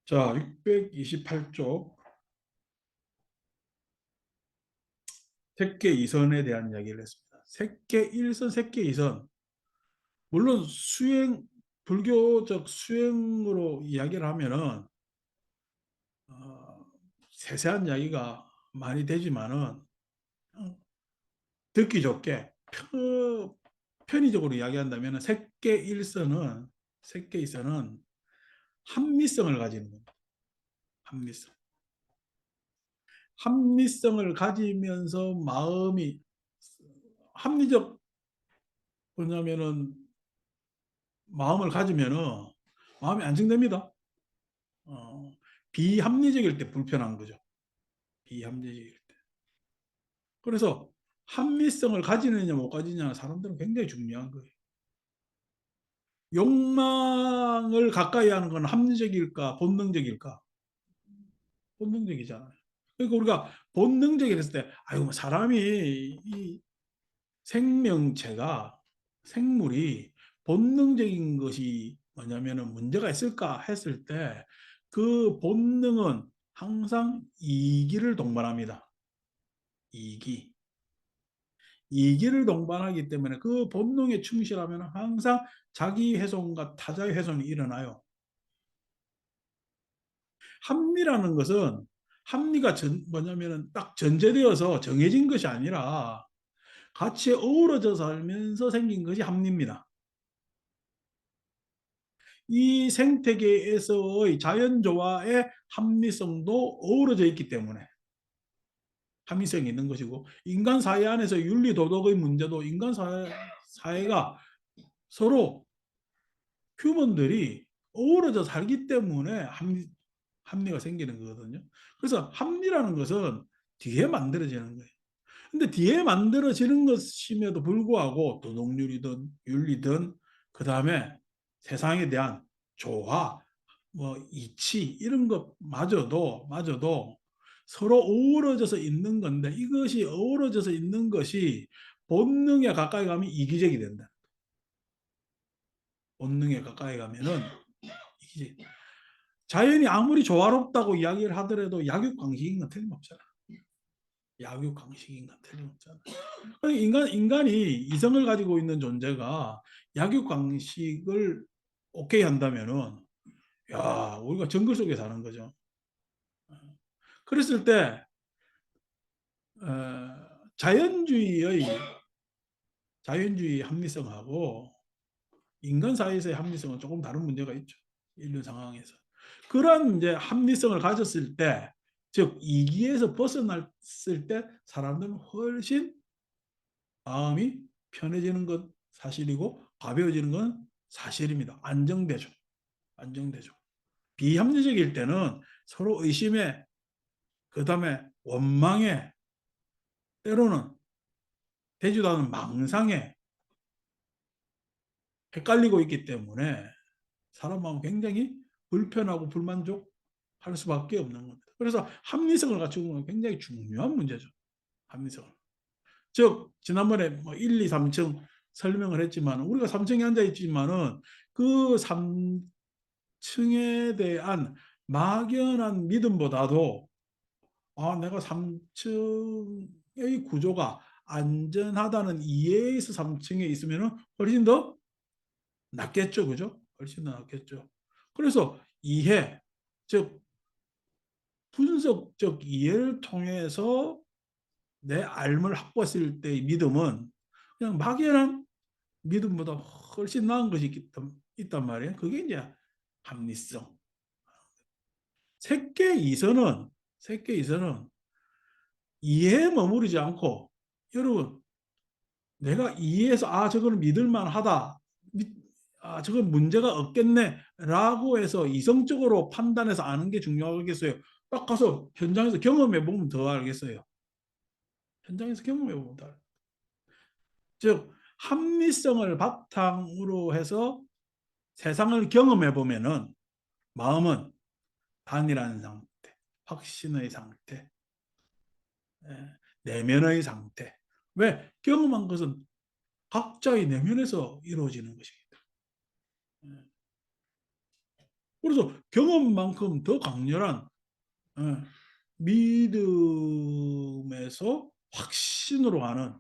자, 628쪽 색계 이선에 대한 이야기를 했습니다. 색계 1선, 색계 2선. 물론 불교적 수행으로 이야기를 하면은 어, 세세한 이야기가 많이 되지만은 듣기 좋게 편의적으로 이야기한다면 색계 1선은 색계 2선은 합리성을 가지는 겁니다. 합리성. 합리성을 가지면서 마음이 합리적 뭐냐면은 마음을 가지면은 마음이 안정됩니다. 어, 비합리적일 때 불편한 거죠. 비합리적일 때. 그래서 합리성을 가지느냐 못 가지느냐 사람들은 굉장히 중요한 거예요. 욕망을 가까이 하는 건 합리적일까 본능적일까? 본능적이잖아요. 그러니까 우리가 본능적이랬을 때 아이고 사람이 이 생명체가 생물이 본능적인 것이 뭐냐면은 문제가 있을까 했을 때 그 본능은 항상 이기를 동반합니다. 이기. 이기를 동반하기 때문에 그 본능에 충실하면 항상 자기 훼손과 타자의 훼손이 일어나요. 합리라는 것은 합리가 뭐냐면은 딱 전제되어서 정해진 것이 아니라 같이 어우러져 살면서 생긴 것이 합리입니다. 이 생태계에서의 자연조화의 합리성도 어우러져 있기 때문에 합리성이 있는 것이고 인간 사회 안에서 윤리 도덕의 문제도 인간 사회가 서로 휴먼들이 어우러져 살기 때문에 합리가 생기는 거거든요. 그래서 합리라는 것은 뒤에 만들어지는 거예요. 근데 뒤에 만들어지는 것임에도 불구하고 도덕률이든 윤리든 그 다음에 세상에 대한 조화, 뭐 이치 이런 것마저도 서로 어우러져서 있는 건데 이것이 어우러져서 있는 것이 본능에 가까이 가면 이기적이 된다. 본능에 가까이 가면은 이기적. 자연이 아무리 조화롭다고 이야기를 하더라도 약육강식인 건 틀림없잖아. 약육강식인 건 틀림없잖아. 인간이 이성을 가지고 있는 존재가 약육강식을 오케이 한다면은 야 우리가 정글 속에 사는 거죠. 그랬을 때 자연주의의 합리성하고 인간 사이에서의 합리성은 조금 다른 문제가 있죠. 인류 상황에서. 그런 이제 합리성을 가졌을 때, 즉 이기에서 벗어났을 때 사람들은 훨씬 마음이 편해지는 건 사실이고 가벼워지는 건 사실입니다. 안정되죠. 안정되죠. 비합리적일 때는 서로 의심에 그다음에 원망에 때로는 되지도 않은 망상에 헷갈리고 있기 때문에 사람 마음은 굉장히 불편하고 불만족할 수밖에 없는 겁니다. 그래서 합리성을 갖추는 건 굉장히 중요한 문제죠. 합리성을. 즉 지난번에 뭐 1, 2, 3층 설명을 했지만 우리가 3층에 앉아 있지만은 그 3층에 대한 막연한 믿음보다도 내가 3층의 구조가 안전하다는 이해에서 3층에 있으면 훨씬 더 낫겠죠. 그죠? 훨씬 더 낫겠죠. 그래서 이해, 즉 분석적 이해를 통해서 내 알을 확보했을 때의 믿음은 그냥 막연한 믿음보다 훨씬 나은 것이 있단 말이에요. 그게 이제 합리성. 색계 이선은 이해에 머무르지 않고 여러분 내가 이해해서 저거는 믿을만 하다. 저건 문제가 없겠네 라고 해서 이성적으로 판단해서 아는 게 중요하겠어요. 딱 가서 현장에서 경험해 보면 더 알겠어요. 현장에서 경험해 보면 더 알겠어요. 즉 합리성을 바탕으로 해서 세상을 경험해 보면은 마음은 단일한 상태, 확신의 상태, 내면의 상태. 왜? 경험한 것은 각자의 내면에서 이루어지는 것이기 때문에. 그래서 경험만큼 더 강렬한 예, 믿음에서 확신으로 가는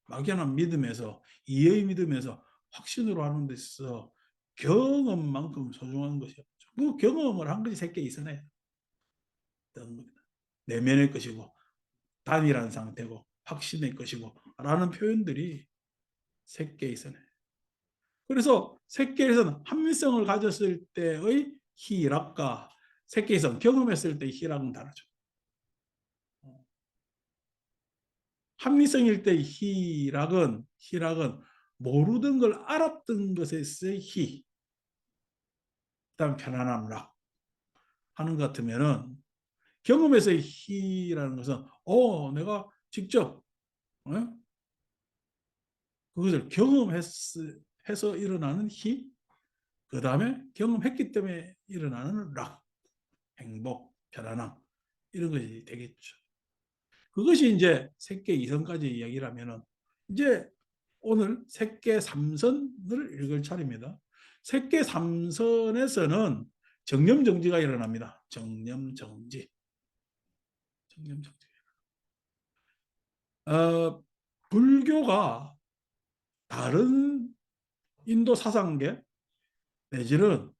막연한 믿음에서 이해의 믿음에서 확신으로 하는 데 있어서 경험만큼 소중한 것이 없죠. 그 경험을 한 것이 새끼 이선해야 되는 겁니다. 내면의 것이고 단이라는 상태고 확신의 것이고 라는 표현들이 새끼 이선해. 그래서 새끼에서는 합리성을 가졌을 때의 희락과 새끼에서 경험했을 때의 희락은 다르죠. 합리성일 때의 희락은 모르던 걸 알았던 것에서의 희, 그다음 편안함, 락 하는 것 같으면은 경험에서의 희라는 것은 내가 직접 그것을 경험해서 일어나는 희, 그 다음에 경험했기 때문에 일어나는 락, 행복, 편안함 이런 것이 되겠죠. 그것이 이제 색계 이성까지 이야기라면은 이제 오늘 색계 삼선을 읽을 차례입니다. 색계 삼선에서는 정념정지가 일어납니다. 정념정지. 정념정지. 불교가 다른 인도 사상계 내지는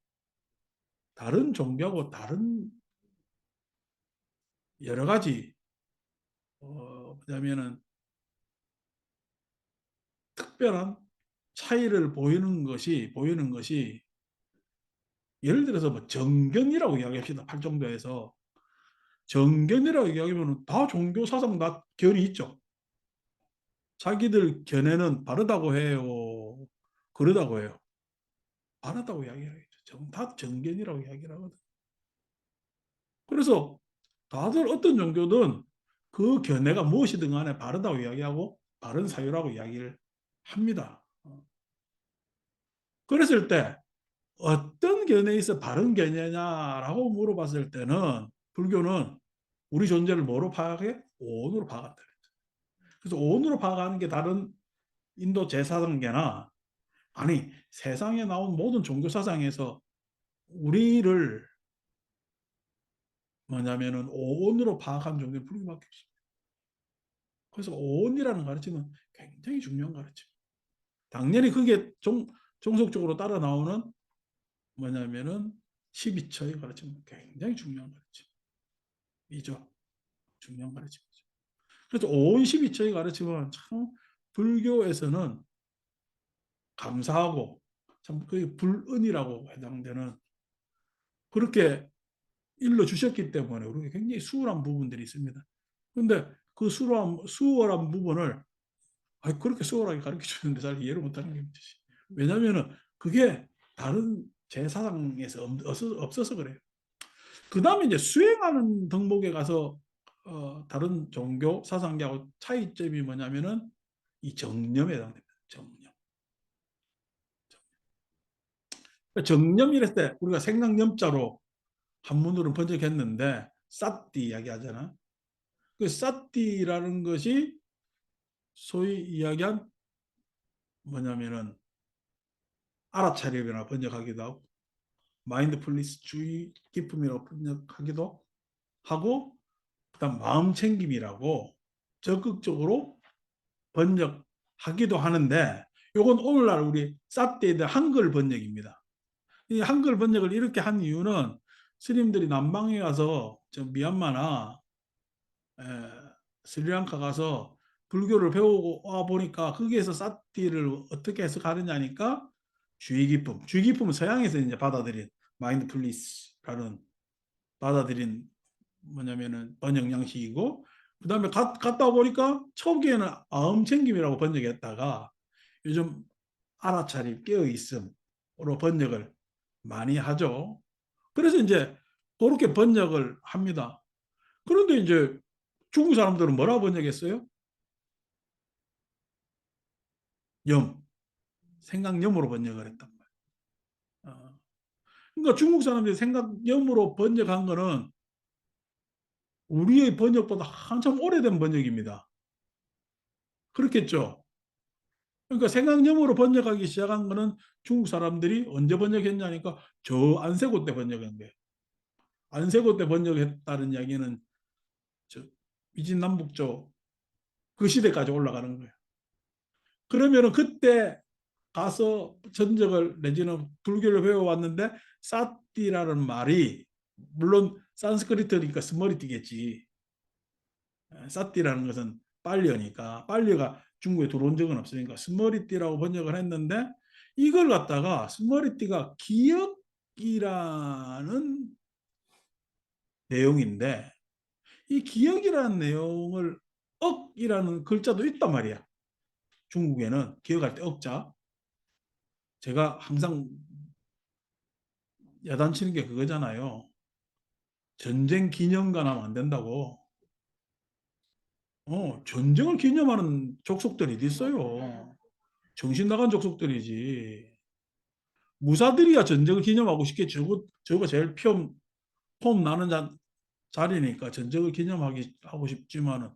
다른 종교하고 다른 여러 가지 뭐냐면은 특별한 차이를 보이는 것이 예를 들어서 뭐 정견이라고 이야기합시다. 팔정도에서 정견이라고 이야기하면 다 종교 사상 다 견이 있죠. 자기들 견해는 바르다고 해요. 그러다고 해요. 바르다고 이야기하겠죠. 다 정견이라고 이야기를 하거든. 그래서 다들 어떤 종교든 그 견해가 무엇이든 간에 바르다고 이야기하고 바른 사유라고 이야기를 합니다. 그랬을 때 어떤 견해에 있어 바른 견해냐라고 물어봤을 때는 불교는 우리 존재를 뭐로 파악해? 오온으로 파악한다. 그래서 오온으로 파악하는 게 다른 인도 제사상계나 아니 세상에 나온 모든 종교 사상에서 우리를 뭐냐면은 오온으로 파악한 종교는 불교밖에 없습니다. 그래서 오온이라는 가르침은 굉장히 중요한 가르침. 당연히 그게 종속적으로 따라 나오는 뭐냐면은 12처의 가르침은 굉장히 중요한 가르침이죠. 중요한 가르침이죠. 그래서 오온 12처의 가르침은 참 불교에서는 감사하고 참 그게 불은이라고 해당되는 그렇게 일러 주셨기 때문에 우리가 굉장히 수월한 부분들이 있습니다. 그런데 그 수월한 부분을 그렇게 수월하게 가르쳐 주는데 잘 이해를 못하는 게 문제지. 왜냐하면 그게 다른 제사상에서 없어서 그래요. 그 다음에 이제 수행하는 덕목에 가서 다른 종교 사상계하고 차이점이 뭐냐면은 이 정념에 해당됩니다. 정념. 정념이랬을 때 우리가 생각념자로 한문으로 번역했는데 사띠 이야기하잖아. 그 사띠라는 것이 소위 이야기한 뭐냐면은 알아차림이라 번역하기도 하고 마인드풀니스 주의 깊음이라고 번역하기도 하고 그다음 마음 챙김이라고 적극적으로 번역하기도 하는데 요건 오늘날 우리 사띠에 대한 한글 번역입니다. 이 한글 번역을 이렇게 한 이유는 스님들이 남방에 가서 저 미얀마나 스리랑카 가서 불교를 배우고 와 보니까 거기에서 사티를 어떻게 해석하느냐니까 주의 깊음은 서양에서 이제 받아들인 마인드풀리스라는 받아들인 뭐냐면은 번역 양식이고 그다음에 갔다 보니까 초기에는 아음 챙김이라고 번역했다가 요즘 알아차림 깨어 있음으로 번역을 많이 하죠. 그래서 이제 그렇게 번역을 합니다. 그런데 이제 중국 사람들은 뭐라 번역했어요? 염, 생각염으로 번역을 했단 말이에요. 그러니까 중국 사람들이 생각염으로 번역한 거는 우리의 번역보다 한참 오래된 번역입니다. 그렇겠죠? 그러니까 생강염으로 번역하기 시작한 거는 중국 사람들이 언제 번역했냐니까 저 안세고 때 번역한 거예요. 안세고 때 번역했다는 이야기는 저 위진남북조 그 시대까지 올라가는 거예요. 그러면은 그때 가서 전적을 내지는 불교를 배워왔는데 사띠라는 말이 물론 산스크리트니까 스머리띠겠지. 사띠라는 것은 빨려니까 빨려가 중국에 들어온 적은 없으니까 스머리띠라고 번역을 했는데 이걸 갖다가 스머리띠가 기억이라는 내용인데 이 기억이라는 내용을 억이라는 글자도 있단 말이야. 중국에는 기억할 때 억자. 제가 항상 야단치는 게 그거잖아요. 전쟁 기념관 하면 안 된다고. 전쟁을 기념하는 족속들이 어디 있어요. 정신 나간 족속들이지. 무사들이야 전쟁을 기념하고 싶겠지. 저거 제일 폼 나는 자리니까 전쟁을 기념하기 하고 싶지만은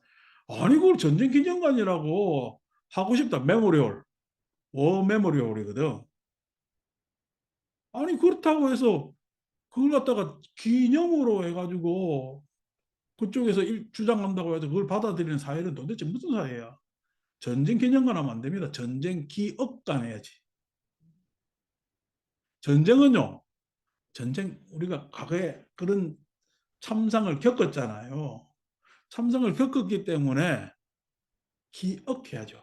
아니 그걸 전쟁 기념관이라고 하고 싶다. 메모리얼. 워 메모리얼이거든. 아니 그렇다고 해서 그걸 갖다가 기념으로 해가지고 그쪽에서 주장한다고 해서 그걸 받아들이는 사회는 도대체 무슨 사회야? 전쟁 기념관 하면 안 됩니다. 전쟁 기억관 해야지. 전쟁은요. 전쟁 우리가 과거에 그런 참상을 겪었잖아요. 참상을 겪었기 때문에 기억해야죠.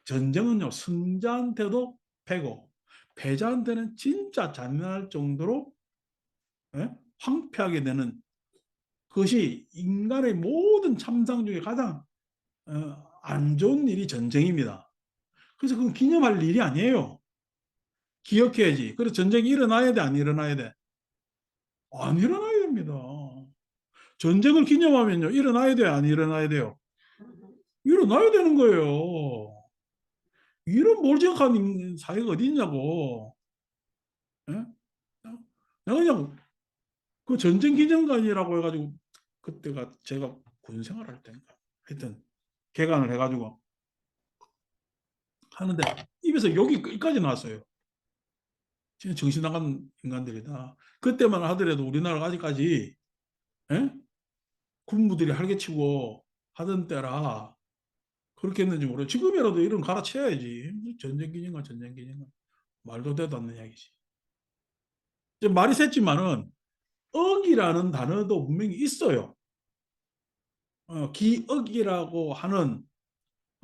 전쟁은요. 승자한테도 패고 패자한테는 진짜 잔인할 정도로 예? 황폐하게 되는 그것이 인간의 모든 참상 중에 가장 안 좋은 일이 전쟁입니다. 그래서 그건 기념할 일이 아니에요. 기억해야지. 그래서 전쟁이 일어나야 돼, 안 일어나야 돼? 안 일어나야 됩니다. 전쟁을 기념하면요, 일어나야 돼요, 안 일어나야 돼요? 일어나야 되는 거예요. 이런 몰jak한 사회가 어디 있냐고. 예? 내가 그냥 그 전쟁 기념관이라고 해가지고 그때가 제가 군 생활할 때인가 하여튼 개관을 해가지고 하는데 입에서 욕이 여기까지 나왔어요. 진짜 정신 나간 인간들이다. 그때만 하더라도 우리나라가 아직까지 예? 군부들이 활개치고 하던 때라 그렇게 했는지 모르겠어요. 지금이라도 이런 갈아치워야지. 전쟁기념관 전쟁기념관 말도 되도 않는 이야기지. 말이 셌지만은 억이라는 단어도 분명히 있어요. 기억이라고 하는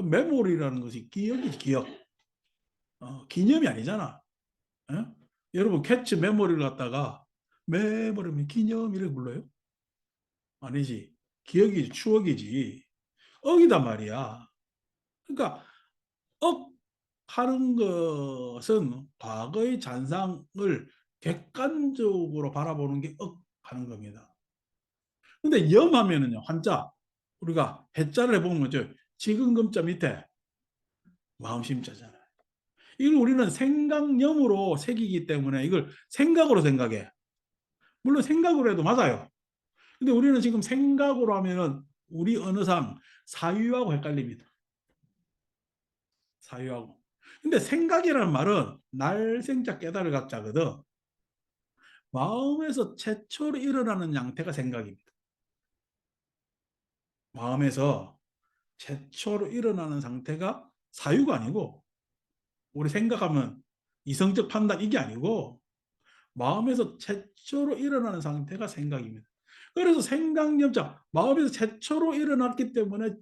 메모리라는 것이 기억이지 기억. 기념이 아니잖아. 예? 여러분 캐치 메모리를 갖다가 메모리면 기념이라고 불러요? 아니지. 기억이지 추억이지. 억이단 말이야. 그러니까 억 하는 것은 과거의 잔상을 객관적으로 바라보는 게 억 하는 겁니다. 근데 염하면은요, 한자, 우리가 해자를 해보면 뭐죠? 지금금자 밑에 마음심자잖아요. 이걸 우리는 생각염으로 새기기 때문에 이걸 생각으로 생각해. 물론 생각으로 해도 맞아요. 근데 우리는 지금 생각으로 하면은 우리 언어상 사유하고 헷갈립니다. 사유하고. 근데 생각이라는 말은 날생자 깨달을 갖자거든. 마음에서 최초로 일어나는 양태가 생각입니다. 마음에서 최초로 일어나는 상태가 사유가 아니고 우리 생각하면 이성적 판단 이게 아니고 마음에서 최초로 일어나는 상태가 생각입니다. 그래서 생각념자 마음에서 최초로 일어났기 때문에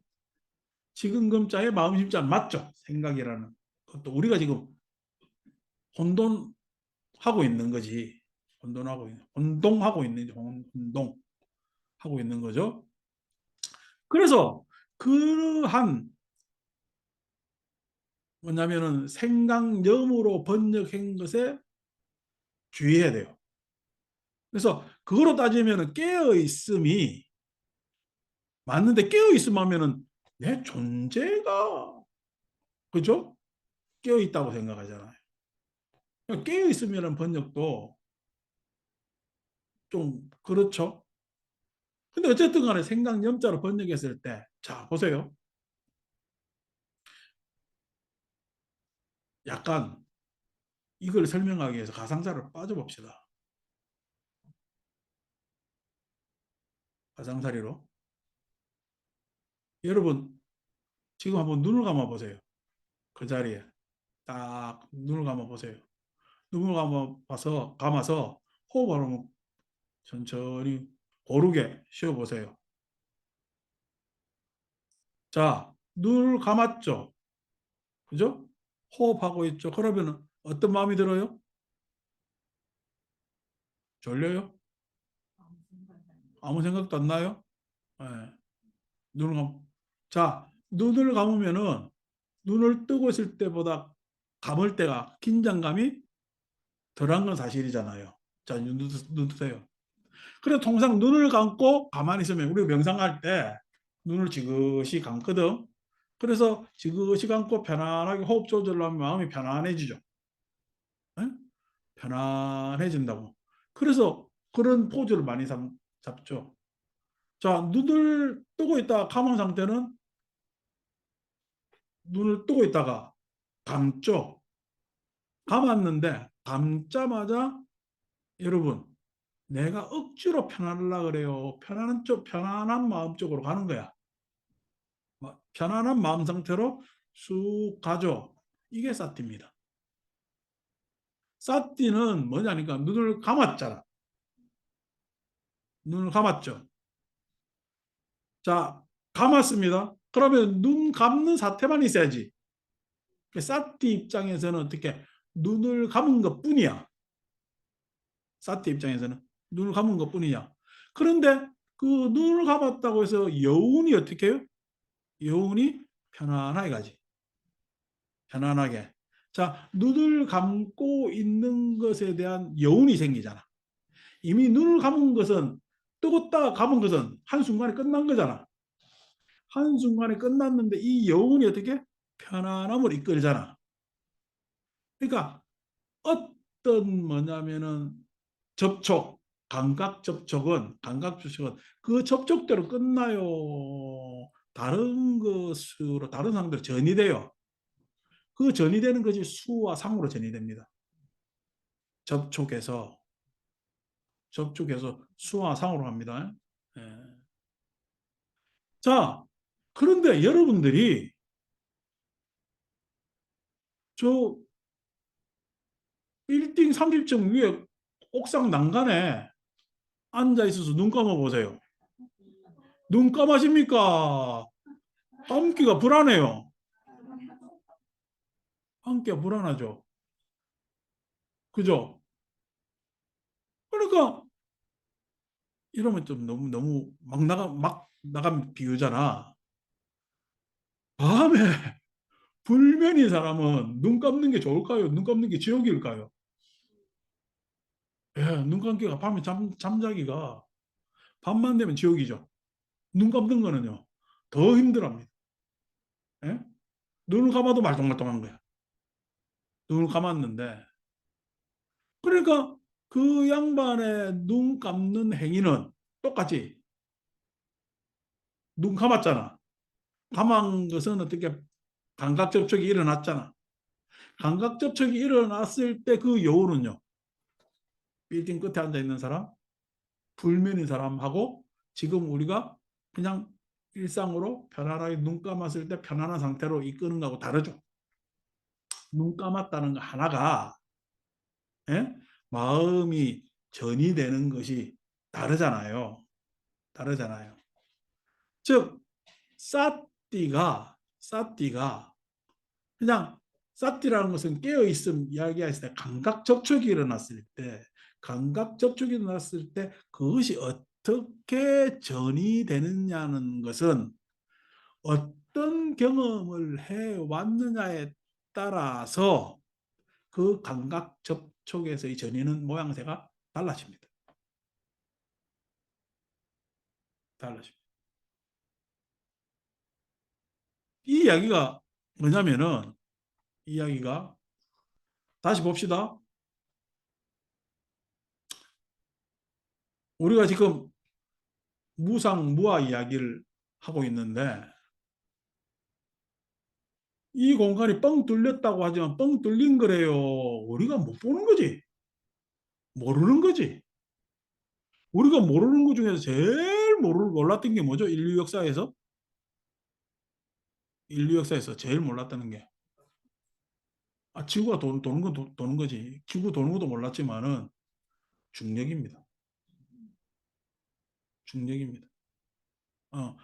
지금금자의 마음심자는 맞죠. 생각이라는 것도 우리가 지금 혼돈하고 있는 거지. 혼동하고 있는 혼동하고 있는 거죠. 그래서 그러한 뭐냐면은 생각념으로 번역한 것에 주의해야 돼요. 그래서 그거로 따지면은 깨어 있음이 맞는데 깨어 있음 하면은 내 존재가 그죠? 깨어 있다고 생각하잖아요. 깨어 있음이라는 번역도 좀 그렇죠. 근데 어쨌든 간에 생각념자로 번역했을 때, 자, 보세요. 약간 이걸 설명하기 위해서 가상사를 빠져봅시다. 가상사리로. 여러분 지금 한번 눈을 감아 보세요. 그 자리에 딱 눈을 감아 보세요. 눈을 감아서 호흡을 한번 천천히 고르게 쉬어 보세요. 자, 눈을 감았죠. 그죠? 호흡하고 있죠. 그러면 어떤 마음이 들어요? 졸려요? 아무 생각도 안 나요? 네. 눈을 자, 눈을 감으면은 눈을 뜨고 있을 때보다 감을 때가 긴장감이 덜한 건 사실이잖아요. 자, 눈 뜨세요. 그래 통상 눈을 감고 가만히 있으면 우리 명상할 때 눈을 지그시 감거든. 그래서 지그시 감고 편안하게 호흡 조절을 하면 마음이 편안해지죠. 에? 편안해진다고. 그래서 그런 포즈를 많이 잡죠. 자, 눈을 뜨고 있다가 감은 상태는 눈을 뜨고 있다가 감죠. 감았는데 감자마자 여러분 내가 억지로 편안하려 그래요. 편안한 마음 쪽으로 가는 거야. 편안한 마음 상태로 쑥 가죠. 이게 사티입니다. 사티는 뭐냐니까 눈을 감았잖아. 눈을 감았죠. 자, 감았습니다. 그러면 눈 감는 사태만 있어야지. 사티 입장에서는 어떻게 눈을 감은 것 뿐이야. 사티 입장에서는 눈을 감은 것 뿐이야. 그런데 그 눈을 감았다고 해서 여운이 어떻게 해요? 여운이 편안하게 가지. 편안하게. 자, 눈을 감고 있는 것에 대한 여운이 생기잖아. 이미 눈을 감은 것은 뜨겁다 감은 것은 한순간에 끝난 거잖아. 한순간에 끝났는데 이 여운이 어떻게? 편안함을 이끌잖아. 그러니까 어떤 뭐냐면은 접촉, 감각 접촉은 그 접촉대로 끝나요. 다른 것으로 다른 상대로 전이 돼요. 그 전이 되는 것이 수와 상으로 전이 됩니다. 접촉해서 수와 상으로 합니다. 예. 자, 그런데 여러분들이 저 빌딩 30층 위에 옥상 난간에 앉아 있어서 눈 감아 보세요. 눈 감아십니까? 감기가 불안해요. 감기가 불안하죠. 그죠? 그러니까 이러면 좀 너무 막 나간 비유잖아. 밤에 불면인 사람은 눈 감는 게 좋을까요? 눈 감는 게 지옥일까요? 예, 눈 감기가 밤에 잠자기가 밤만 되면 지옥이죠. 눈 감는 거는요. 더 힘들합니다. 예? 눈을 감아도 말똥말똥한 거야. 눈을 감았는데 그러니까 그 양반의 눈 감는 행위는 똑같이 눈 감았잖아. 감은 것은 어떻게 감각 접촉이 일어났잖아. 감각 접촉이 일어났을 때 그 여우는요. 빌딩 끝에 앉아 있는 사람, 불면인 사람하고 지금 우리가 그냥 일상으로 편안하게 눈 감았을 때 편안한 상태로 이끄는 거하고 다르죠. 눈 감았다는 거 하나가 예? 마음이 전이 되는 것이 다르잖아요. 다르잖아요. 즉 사띠가 그냥 사띠라는 것은 깨어 있음 이야기했을 때 감각 접촉이 일어났을 때 그것이 어떻게 전이 되느냐는 것은 어떤 경험을 해 왔느냐에 따라서 그 감각 접촉에서의 전이는 모양새가 달라집니다. 달라집니다. 이 이야기가 뭐냐면은 이 이야기가 다시 봅시다. 우리가 지금 무상 무아 이야기를 하고 있는데 이 공간이 뻥 뚫렸다고 하지만 뻥 뚫린 거래요. 우리가 못 보는 거지. 모르는 거지. 우리가 모르는 것 중에서 제일 몰랐던 게 뭐죠? 인류 역사에서 제일 몰랐다는 게. 지구가 도는 건 도는 거지. 지구 도는 것도 몰랐지만은 중력입니다. 중력입니다. 어,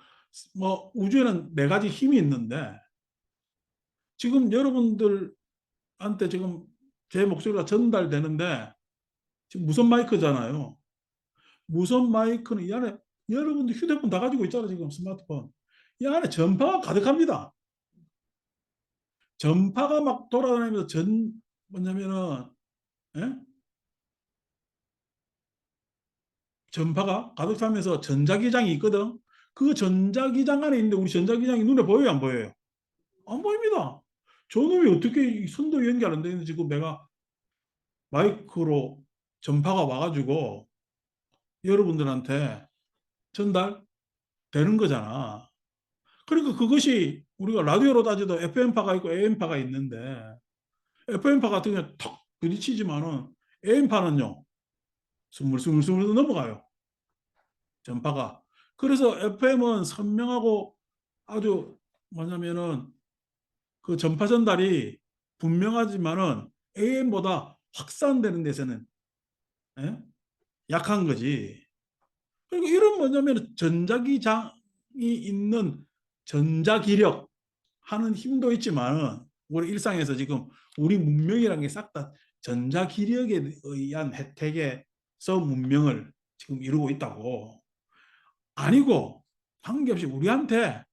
뭐 우주에는 네 가지 힘이 있는데 지금 여러분들한테 지금 제 목소리가 전달되는데 지금 무선 마이크잖아요. 무선 마이크는 이 안에 여러분들 휴대폰 다 가지고 있잖아요. 지금 스마트폰. 이 안에 전파가 가득합니다. 전파가 막 돌아다니면서 뭐냐면은 예? 전파가 가득 차면서 전자기장이 있거든. 그 전자기장 안에 있는데 우리 전자기장이 눈에 보여요, 안 보여요? 안 보입니다. 저놈이 어떻게 선도 연결 안 되는지 지금 내가 마이크로 전파가 와가지고 여러분들한테 전달되는 거잖아. 그러니까 그것이 우리가 라디오로 따져도 FM파가 있고 AM파가 있는데 FM파 같은 경우는 턱 부딪히지만은 AM파는요 스물스물스물 넘어가요. 전파가. 그래서 FM은 선명하고 아주 뭐냐면은 그 전파 전달이 분명하지만은 AM보다 확산되는 데서는 예? 약한 거지. 그리고 이런 뭐냐면 전자기장이 있는 전자기력 하는 힘도 있지만은 우리 일상에서 지금 우리 문명이라는 게 싹 다 전자기력에 의한 혜택에서 문명을 지금 이루고 있다고. 아니고 관계없이 우리한테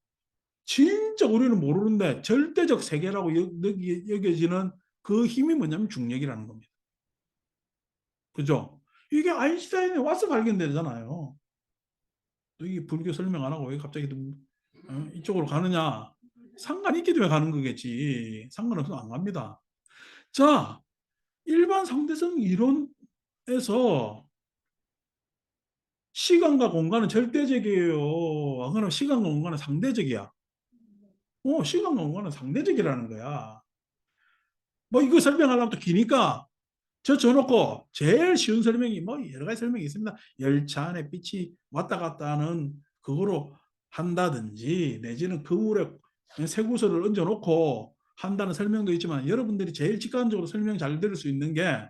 진짜 우리는 모르는데 절대적 세계라고 여겨지는 그 힘이 뭐냐면 중력이라는 겁니다. 그죠? 이게 아인슈타인이 와서 발견되잖아요. 이게 불교 설명 안 하고 왜 갑자기 이쪽으로 가느냐? 상관이 있기 때문에 가는 거겠지. 상관없으면 안 갑니다. 자, 일반 상대성 이론에서 시간과 공간은 절대적이에요. 그러나 시간과 공간은 상대적이야. 시간과 공간은 상대적이라는 거야. 뭐 이거 설명하려면 또 기니까 저 줘놓고 제일 쉬운 설명이 뭐 여러 가지 설명이 있습니다. 열차 안에 빛이 왔다 갔다 하는 그거로 한다든지 내지는 그물에 쇠구슬을 얹어놓고 한다는 설명도 있지만 여러분들이 제일 직관적으로 설명 잘 들을 수 있는 게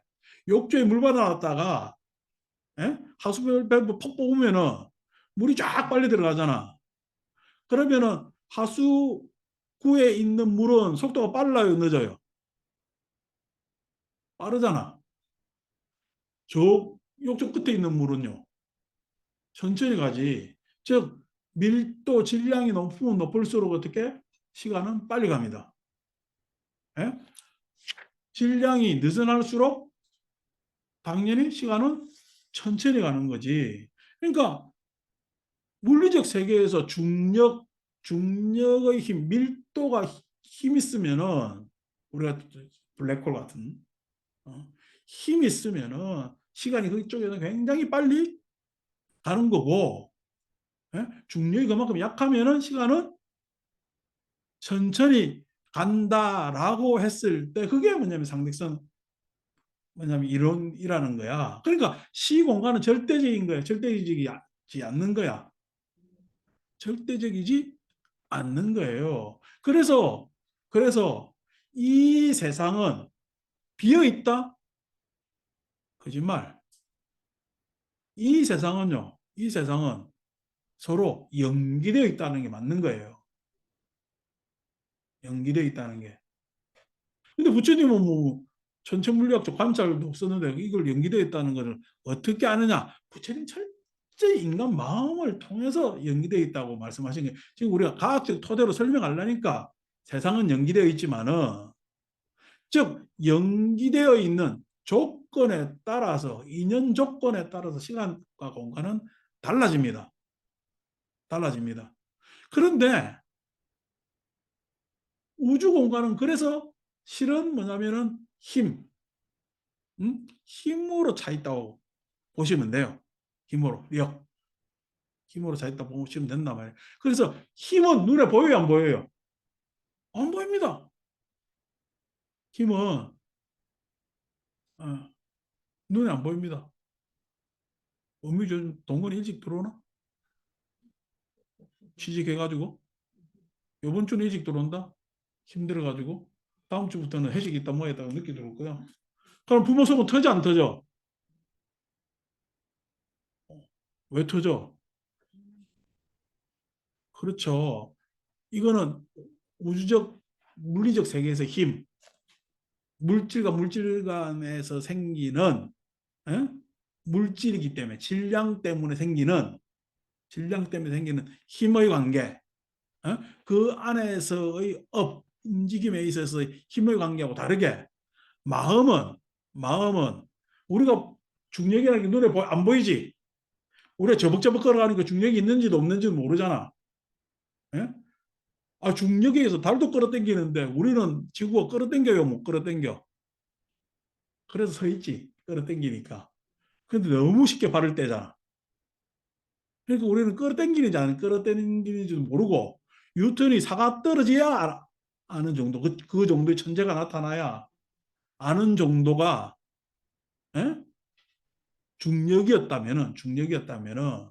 욕조에 물 받아놨다가 하수배 퍽 뽑으면은 물이 쫙 빨리 들어가잖아. 그러면은 하수구에 있는 물은 속도가 빨라요, 늦어요? 빠르잖아. 저 욕조 끝에 있는 물은요. 천천히 가지. 즉 밀도 질량이 높으면 높을수록 어떻게 시간은 빨리 갑니다. 예? 질량이 느슨할수록 당연히 시간은 천천히 가는 거지. 그러니까 물리적 세계에서 중력의 힘, 밀도가 힘 있으면은 우리가 블랙홀 같은 힘 있으면은 시간이 그쪽에서 굉장히 빨리 가는 거고 중력이 그만큼 약하면은 시간은 천천히 간다라고 했을 때 그게 뭐냐면 상대성 뭐냐면 이론이라는 거야. 그러니까 시 공간은 절대적인 거야. 절대적이지 않는 거야. 절대적이지 않는 거예요. 그래서 이 세상은 비어 있다? 거짓말. 이 세상은 서로 연기되어 있다는 게 맞는 거예요. 연기되어 있다는 게. 근데 부처님은 뭐 천체물리학적 관찰도 없었는데 이걸 연기되어 있다는 것을 어떻게 아느냐? 부처님 철저히 인간 마음을 통해서 연기되어 있다고 말씀하신 게 지금 우리가 과학적 토대로 설명하려니까 세상은 연기되어 있지만은 즉 연기되어 있는 조건에 따라서 인연 조건에 따라서 시간과 공간은 달라집니다. 달라집니다. 그런데 우주 공간은 그래서 실은 뭐냐면은 힘으로 차 있다고 보시면 돼요. 힘으로 차 있다고 보시면 된단 말이에요. 그래서 힘은 눈에 보여요, 안 보여요? 안 보입니다. 힘은 어, 눈에 안 보입니다. 어미죠. 동건이 일찍 들어오나? 취직해가지고 이번 주는 일찍 들어온다. 힘들어가지고 다음 주부터는 회식 있다 뭐 했다가 늦게 들어올 거야. 그럼 부모 속은 터져 안 터져? 왜 터져? 그렇죠. 이거는 우주적 물리적 세계에서 힘, 물질과 물질 간에서 생기는 에? 물질이기 때문에 질량 때문에 생기는 힘의 관계, 그 안에서의 움직임에 있어서 힘의 관계하고 다르게 마음은 마음은 우리가 중력이라는 게 눈에 안 보이지. 우리가 저벅저벅 걸어가니까 중력이 있는지도 없는지도 모르잖아. 예? 아, 중력에 의해서 달도 끌어당기는데 우리는 지구가 끌어당겨요, 못 끌어당겨? 그래서 서 있지. 끌어당기니까. 근데 너무 쉽게 발을 떼잖아. 그러니까 우리는 끌어당기는지 안 끌어당기는지도 모르고 뉴턴이 사가 떨어져야 아는 정도. 그 정도의 천재가 나타나야 아는 정도가 에? 중력이었다면은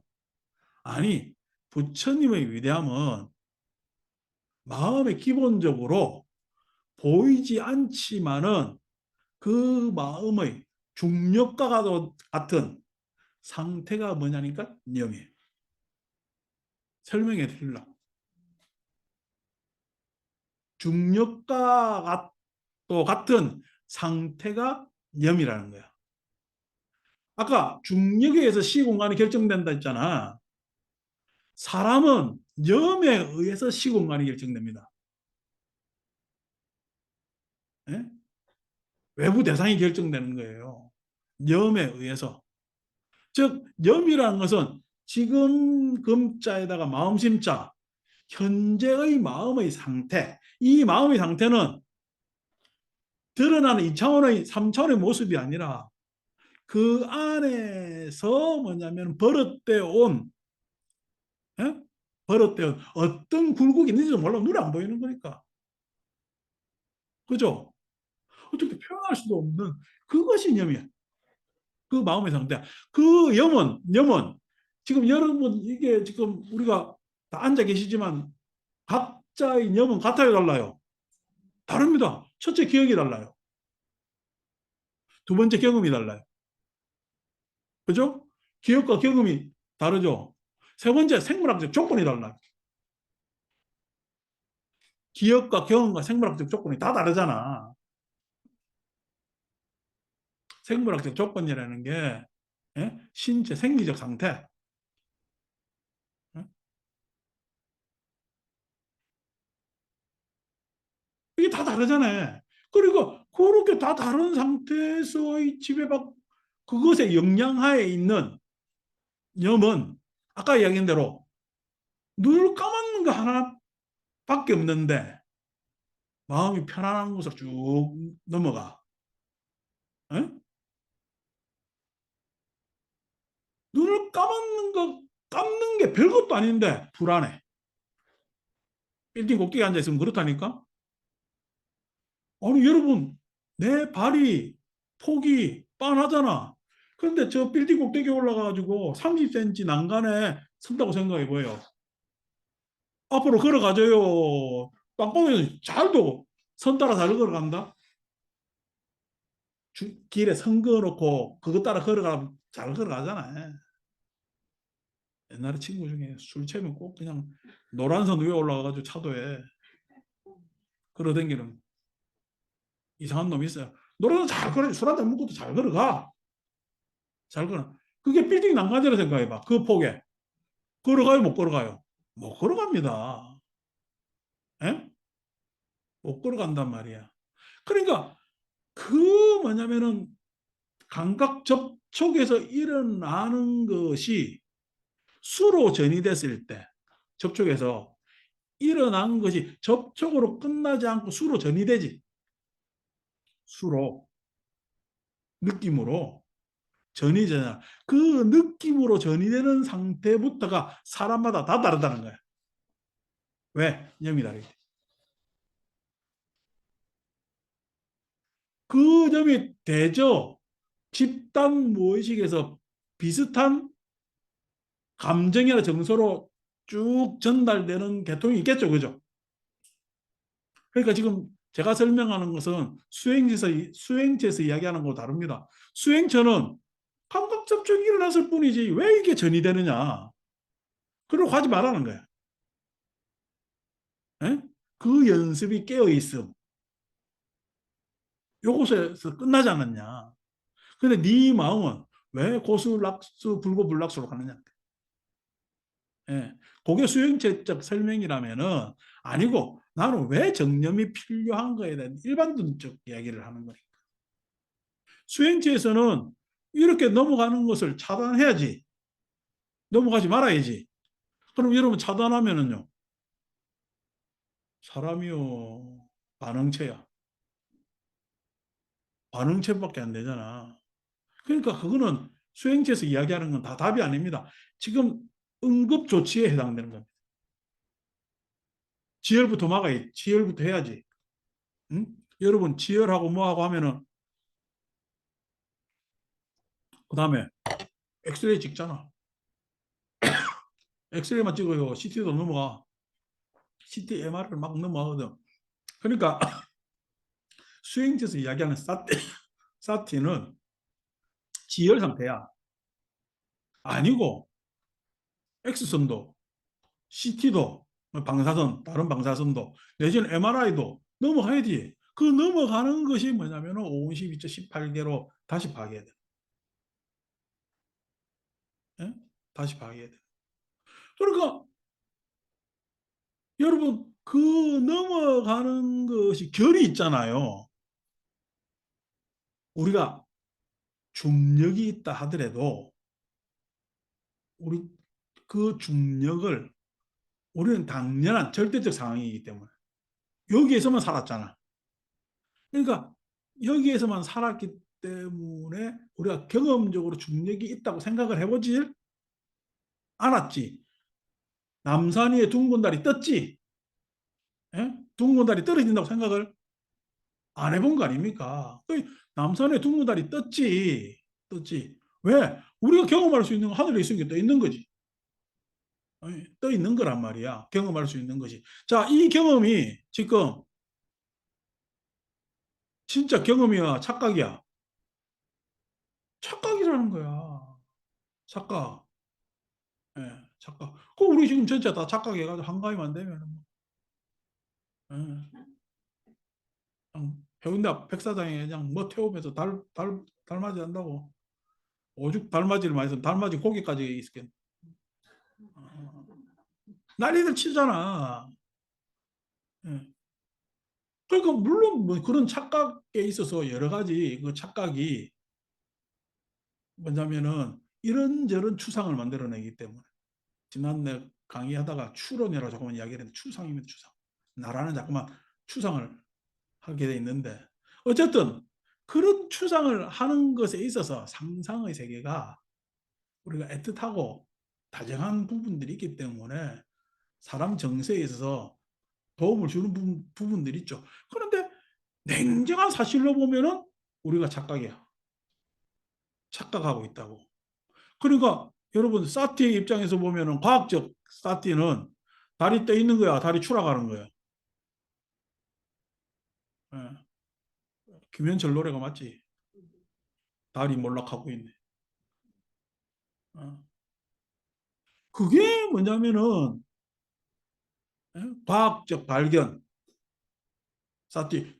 아니 부처님의 위대함은 마음에 기본적으로 보이지 않지만은 그 마음의 중력과 같은 상태가 뭐냐니까 염이에요. 설명해 드릴라. 중력과 같은 상태가 염이라는 거야. 아까 중력에 의해서 시공간이 결정된다 했잖아. 사람은 염에 의해서 시공간이 결정됩니다. 예? 외부 대상이 결정되는 거예요. 염에 의해서. 즉 염이라는 것은 지금 금자에다가 마음심자, 현재의 마음의 상태, 이 마음의 상태는 드러나는 2차원의 3차원의 모습이 아니라 그 안에서 뭐냐면 예? 버릇되어 어떤 굴곡이 있는지도 몰라. 눈에 안 보이는 거니까. 그죠? 어떻게 표현할 수도 없는 그것이 염이야. 그 마음의 상태. 그 염은 지금 여러분 이게 지금 우리가 다 앉아 계시지만 각자의 염은 같아요, 달라요? 다릅니다. 첫째 기억이 달라요. 두 번째 경험이 달라요. 그죠? 기억과 경험이 다르죠. 세 번째 생물학적 조건이 달라요. 기억과 경험과 생물학적 조건이 다 다르잖아. 생물학적 조건이라는 게 신체 생리적 상태. 이게 다 다르잖아요. 그리고 그렇게 다 다른 상태에서의 지배받 그것에 영향하에 있는 염은 아까 이야기한 대로 눈을 감았는 거 하나밖에 없는데 마음이 편안한 곳으로 쭉 넘어가. 에? 눈을 감는 게 별것도 아닌데 불안해. 빌딩 꼭대기에 앉아 있으면 그렇다니까. 아니 여러분 내 발이 폭이 빤하잖아. 그런데 저 빌딩 꼭대기에 올라가가지고 30cm 난간에 선다고 생각해 보여요. 앞으로 걸어가줘요. 땅콩에서 잘도 선 따라 잘 걸어간다. 길에 선 그어놓고 그거 따라 걸어가면 잘 걸어가잖아. 옛날에 친구 중에 술 취하면 꼭 그냥 노란 선 위에 올라가가지고 차도에 걸어다니는 이상한 놈이 있어요. 노란 선 잘 걸어, 술 한잔 먹고도 잘 걸어가. 잘 걸어. 그게 빌딩 난간이라 생각해봐. 그 폭에. 걸어가요, 못 걸어가요? 못 걸어갑니다. 에? 못 걸어간단 말이야. 그러니까 그 뭐냐면은 감각 접촉에서 일어나는 것이 수로 전이됐을 때 접촉에서 일어난 것이 접촉으로 끝나지 않고 수로 전이되지. 수로 느낌으로 전이되잖아. 그 느낌으로 전이되는 상태부터가 사람마다 다 다르다는 거야. 왜? 염이 다르기 때문에. 그 점이 대저 집단 무의식에서 비슷한 감정이나 정서로 쭉 전달되는 계통이 있겠죠. 그죠? 그러니까 지금 제가 설명하는 것은 수행체에서 이야기하는 거하고 다릅니다. 수행처는 감각 접촉이 일어났을 뿐이지 왜 이게 전이 되느냐. 그러고 하지 말라는 거야. 에? 그 연습이 깨어 있음. 요것에서 끝나지 않았냐. 근데 네 마음은 왜 고수락수 불고불락수로 가느냐. 예. 그게 수행체적 설명이라면은 아니고 나는 왜 정념이 필요한 거에 대한 일반론적 이야기를 하는 거니까. 수행체에서는 이렇게 넘어가는 것을 차단해야지. 넘어가지 말아야지. 그럼 여러분 차단하면은요. 사람이요. 반응체야. 반응체밖에 안 되잖아. 그러니까 그거는 수행체에서 이야기하는 건 다 답이 아닙니다. 지금 응급조치에 해당되는 겁니다. 지혈부터 막아야지. 지혈부터 해야지. 응? 여러분 지혈하고 뭐하고 하면은 그 다음에 엑스레이 찍잖아. 엑스레이만 찍어요. CT도 넘어가. CT, MR을 막 넘어가거든. 그러니까 수행체에서 이야기하는 사티는 지혈 상태야. 아니고 엑스선도, CT도, 방사선, 다른 방사선도, 내지는 MRI도 넘어가야지. 그 넘어가는 것이 뭐냐면 5, 12, 18개로 다시 파괴해야 돼. 예? 다시 파괴해야 돼. 그러니까 여러분 그 넘어가는 것이 결이 있잖아요. 우리가 중력이 있다 하더라도 우리 그 중력을 우리는 당연한 절대적 상황이기 때문에 여기에서만 살았잖아. 그러니까 여기에서만 살았기 때문에 우리가 경험적으로 중력이 있다고 생각을 해보지 않았지. 남산 위에 둥근 달이 떴지. 예? 둥근 달이 떨어진다고 생각을 안 해본 거 아닙니까? 남산에 둥근 달이 떴지. 떴지. 왜? 우리가 경험할 수 있는 건 하늘에 있는 게 떠 있는 거지. 떠 있는 거란 말이야. 경험할 수 있는 것이. 자, 이 경험이 지금 진짜 경험이야, 착각이야. 착각이라는 거야. 착각. 예, 착각. 그 우리 지금 전체 다 착각해가지고 한가위만 되면 뭐, 예, 해운대 앞 백사장에 그냥 뭐 태우면서 달맞이 한다고. 오죽 달맞이를 많이 해서 달맞이 고기까지 있었겠네. 어, 난리들 치잖아. 예. 그러니까 물론 뭐 그런 착각에 있어서 여러 가지 그 착각이 뭐냐면은 이런저런 추상을 만들어내기 때문에 지난해 강의하다가 추론이라고 조금만 이야기를 했는데 추상입니다. 추상. 나라는 자꾸만 추상을 하게 돼 있는데 어쨌든 그런 추상을 하는 것에 있어서 상상의 세계가 우리가 애틋하고 다정한 부분들이 있기 때문에 사람 정서에 있어서 도움을 주는 부분들이 있죠. 그런데 냉정한 사실로 보면은 우리가 착각이야. 착각하고 있다고. 그러니까 여러분 사티의 입장에서 보면은 과학적 사티는 달이 떠 있는 거야, 달이 추락하는 거야. 예. 김현철 노래가 맞지? 달이 몰락하고 있네. 어. 그게 뭐냐면은 예? 과학적 발견, 사티.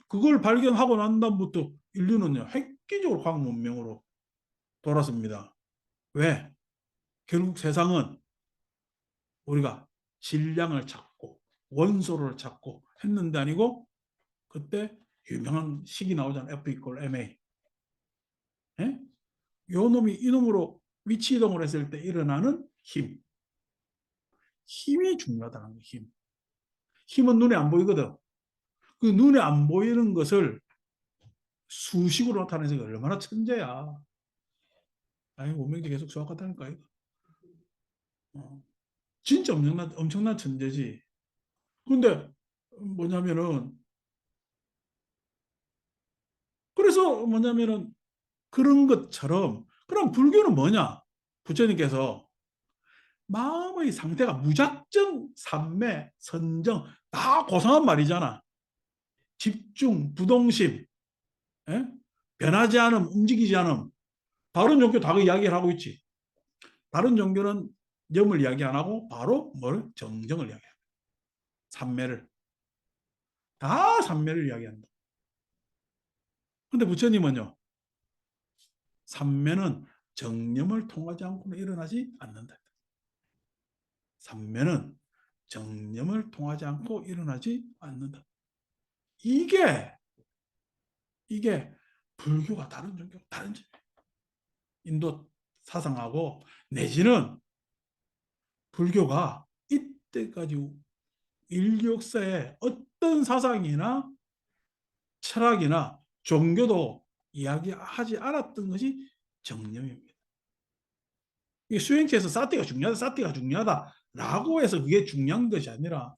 그걸 발견하고 난 다음부터 인류는요 획기적으로 과학 문명으로 돌아섭니다. 왜? 결국 세상은 우리가 질량을 찾고 원소를 찾고 했는데 아니고 그때 유명한 식이 나오잖아. F 이퀄 MA. 예? 요 놈이 이놈으로 위치 이동을 했을 때 일어나는 힘. 힘이 중요하다는 거예요. 힘. 힘은 눈에 안 보이거든. 그 눈에 안 보이는 것을 수식으로 나타내는 게 얼마나 천재야. 아니, 운명이 계속 수학하다니까. 이거. 어. 진짜 엄청난 천재지. 근데 뭐냐면은 그래서 뭐냐면은 그런 것처럼, 그럼 불교는 뭐냐? 부처님께서 마음의 상태가 무작정 삼매, 선정, 다 고상한 말이잖아. 집중, 부동심, 예? 변하지 않음, 움직이지 않음. 다른 종교 다 그 이야기를 하고 있지. 다른 종교는 염을 이야기 안 하고 바로 뭘? 정정을 이야기해. 삼매를. 다 삼매를 이야기한다. 근데 부처님은요, 삼매는 정념을 통하지 않고는 일어나지 않는다. 삼매는 정념을 통하지 않고 일어나지 않는다. 이게 불교가 다른 종교, 다른 인도 사상하고 내지는 불교가 이때까지 인류 역사에 어떤 사상이나 철학이나 종교도 이야기하지 않았던 것이 정념입니다. 수행체에서 사티가 중요하다, 사티가 중요하다라고 해서 그게 중요한 것이 아니라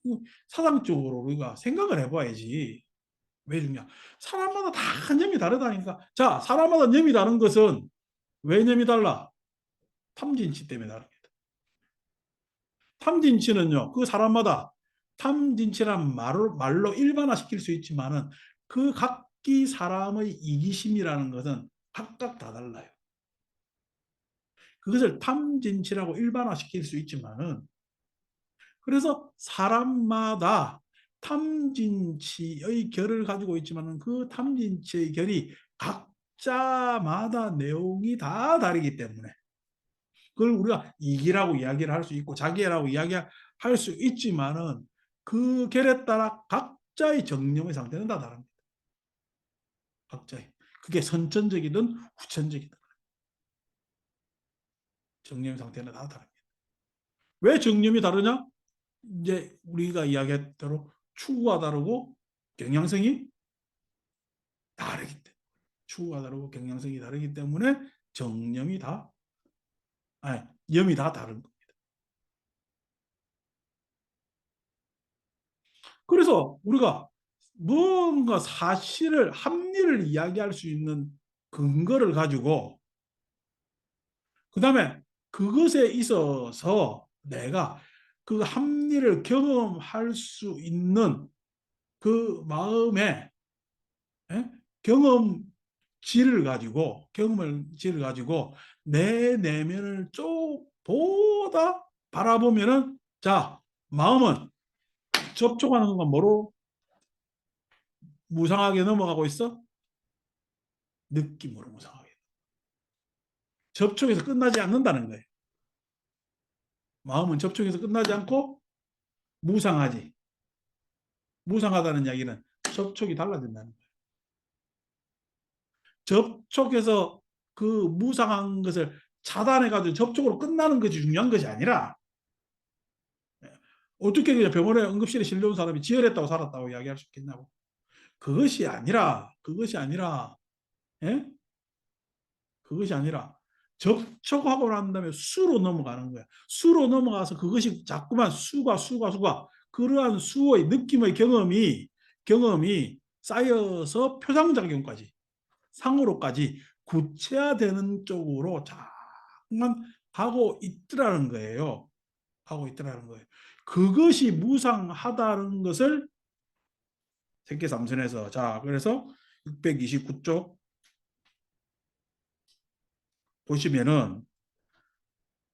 사상적으로 우리가 생각을 해봐야지. 왜 중요해? 사람마다 다 념이 다르다니까. 자, 사람마다 념이 다른 것은 왜 념이 달라? 탐진치 때문에 다릅니다. 탐진치는요, 그 사람마다 탐진치란 말로 일반화시킬 수 있지만은 그 각기 사람의 이기심이라는 것은 각각 다 달라요. 그것을 탐진치라고 일반화시킬 수 있지만은, 그래서 사람마다 탐진치의 결을 가지고 있지만은 그 탐진치의 결이 각자마다 내용이 다 다르기 때문에 그걸 우리가 이기라고 이야기를 할 수 있고 자기라고 이야기할 수 있지만은 그 결에 따라 각자의 정념의 상태는 다 다릅니다. 각자의. 그게 선천적이든 후천적이든 정념의 상태는 다 다릅니다. 왜 정념이 다르냐? 이제 우리가 이야기한 대로 추구가 다르고 경향성이 다르기 때문에, 추구가 다르고 경향성이 다르기 때문에 정념이 다, 아니, 염이 다 다른 겁니다. 그래서 우리가 뭔가 사실을, 합리를 이야기할 수 있는 근거를 가지고, 그 다음에 그것에 있어서 내가 그 합리를 경험할 수 있는 그 마음의, 예? 경험을 질을 가지고 내 내면을 쭉 보다 바라보면은, 자, 마음은 접촉하는 순간 뭐로 무상하게 넘어가고 있어? 느낌으로 무상하게. 접촉에서 끝나지 않는다는 거예요. 마음은 접촉에서 끝나지 않고 무상하지. 무상하다는 이야기는 접촉이 달라진다는 거예요. 접촉해서 그 무상한 것을 차단해가지고 접촉으로 끝나는 것이 중요한 것이 아니라, 어떻게 그냥 병원에 응급실에 실려온 사람이 지혈했다고 살았다고 이야기할 수 있겠냐고. 그것이 아니라, 예? 그것이 아니라 접촉하고 난 다음에 수로 넘어가는 거야. 수로 넘어가서 그것이 자꾸만 수가 그러한 수의 느낌의 경험이 쌓여서 표상작용까지, 상으로까지 구체화되는 쪽으로 자꾸만 하고 있더라는 거예요. 하고 있더라는 거예요. 그것이 무상하다는 것을 세계삼선에서, 자, 그래서 629쪽 보시면은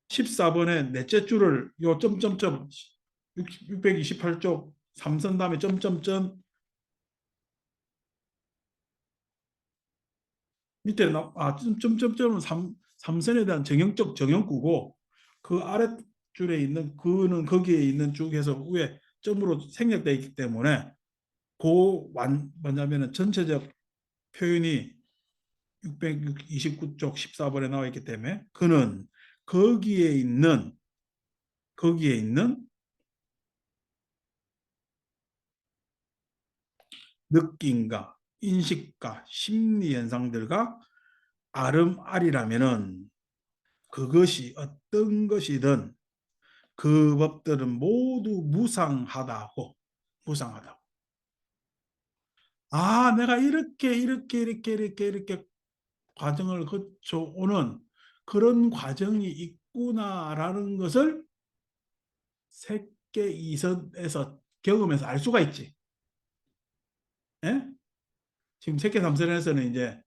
14번의 넷째 줄을 요 점점점 628쪽 삼선 다음에 점점점 밑에 점점점은 삼선에 대한 정형적 정형구고, 그 아랫줄에 있는 그는 거기에 있는 쭉에서 위에 점으로 생략되어 있기 때문에 뭐냐면은 전체적 표현이 629쪽 14번에 나와 있기 때문에 그는 거기에 있는 느낌과 인식과 심리 현상들과 아름아리라면은 그것이 어떤 것이든 그 법들은 모두 무상하다고. 아, 내가 이렇게 과정을 거쳐오는 그런 과정이 있구나라는 것을 색계 이선에서 경험해서 알 수가 있지. 예? 지금 색계 삼선에서는 이제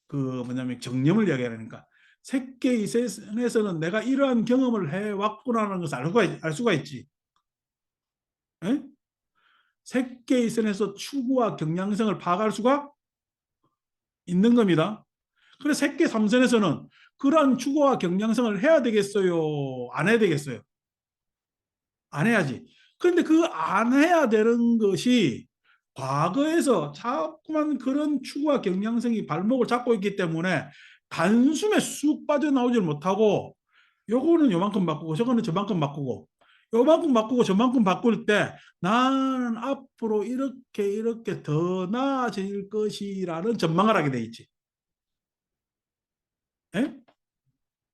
그 뭐냐면 정념을 이야기하니까 색계 이선에서는 내가 이러한 경험을 해왔구나라는 것을 알 수가 있지. 예? 색계 이선에서 추구와 경향성을 파악할 수가 있는 겁니다. 그래 색계 삼선에서는 그러한 추구와 경향성을 해야 되겠어요? 안 해야 되겠어요? 안 해야지. 그런데 그 안 해야 되는 것이 과거에서 자꾸만 그런 추구와 경향성이 발목을 잡고 있기 때문에 단숨에 쑥 빠져나오질 못하고 요거는 요만큼 바꾸고 저거는 저만큼 바꾸고 요만큼 바꾸고 저만큼 바꿀 때 나는 앞으로 이렇게 더 나아질 것이라는 전망을 하게 돼 있지. 예?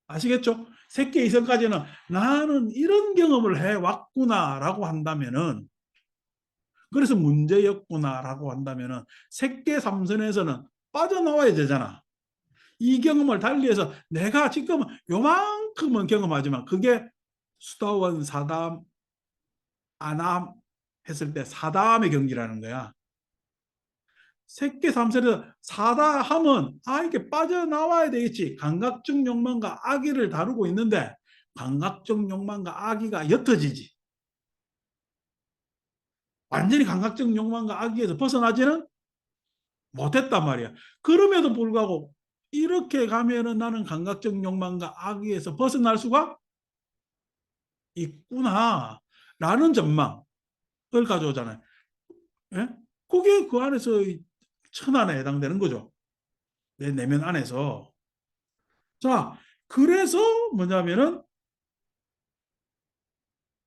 아시겠죠? 새끼 이전까지는 나는 이런 경험을 해왔구나라고 한다면은 그래서 문제였구나라고 한다면은 색계 삼선에서는 빠져나와야 되잖아. 이 경험을 달리해서 내가 지금 요만큼은 경험하지만 그게 수다원 사담 아남 했을 때 사담의 경지라는 거야. 색계 삼선에서 사다함은 이렇게 빠져나와야 되겠지. 감각적 욕망과 악의를 다루고 있는데 감각적 욕망과 악의가 옅어지지. 완전히 감각적 욕망과 악의에서 벗어나지는 못했단 말이야. 그럼에도 불구하고 이렇게 가면은 나는 감각적 욕망과 악의에서 벗어날 수가 있구나라는 전망을 가져오잖아요. 예? 그게 그 안에서 천안에 해당되는 거죠. 내 내면 안에서. 자, 그래서 뭐냐면은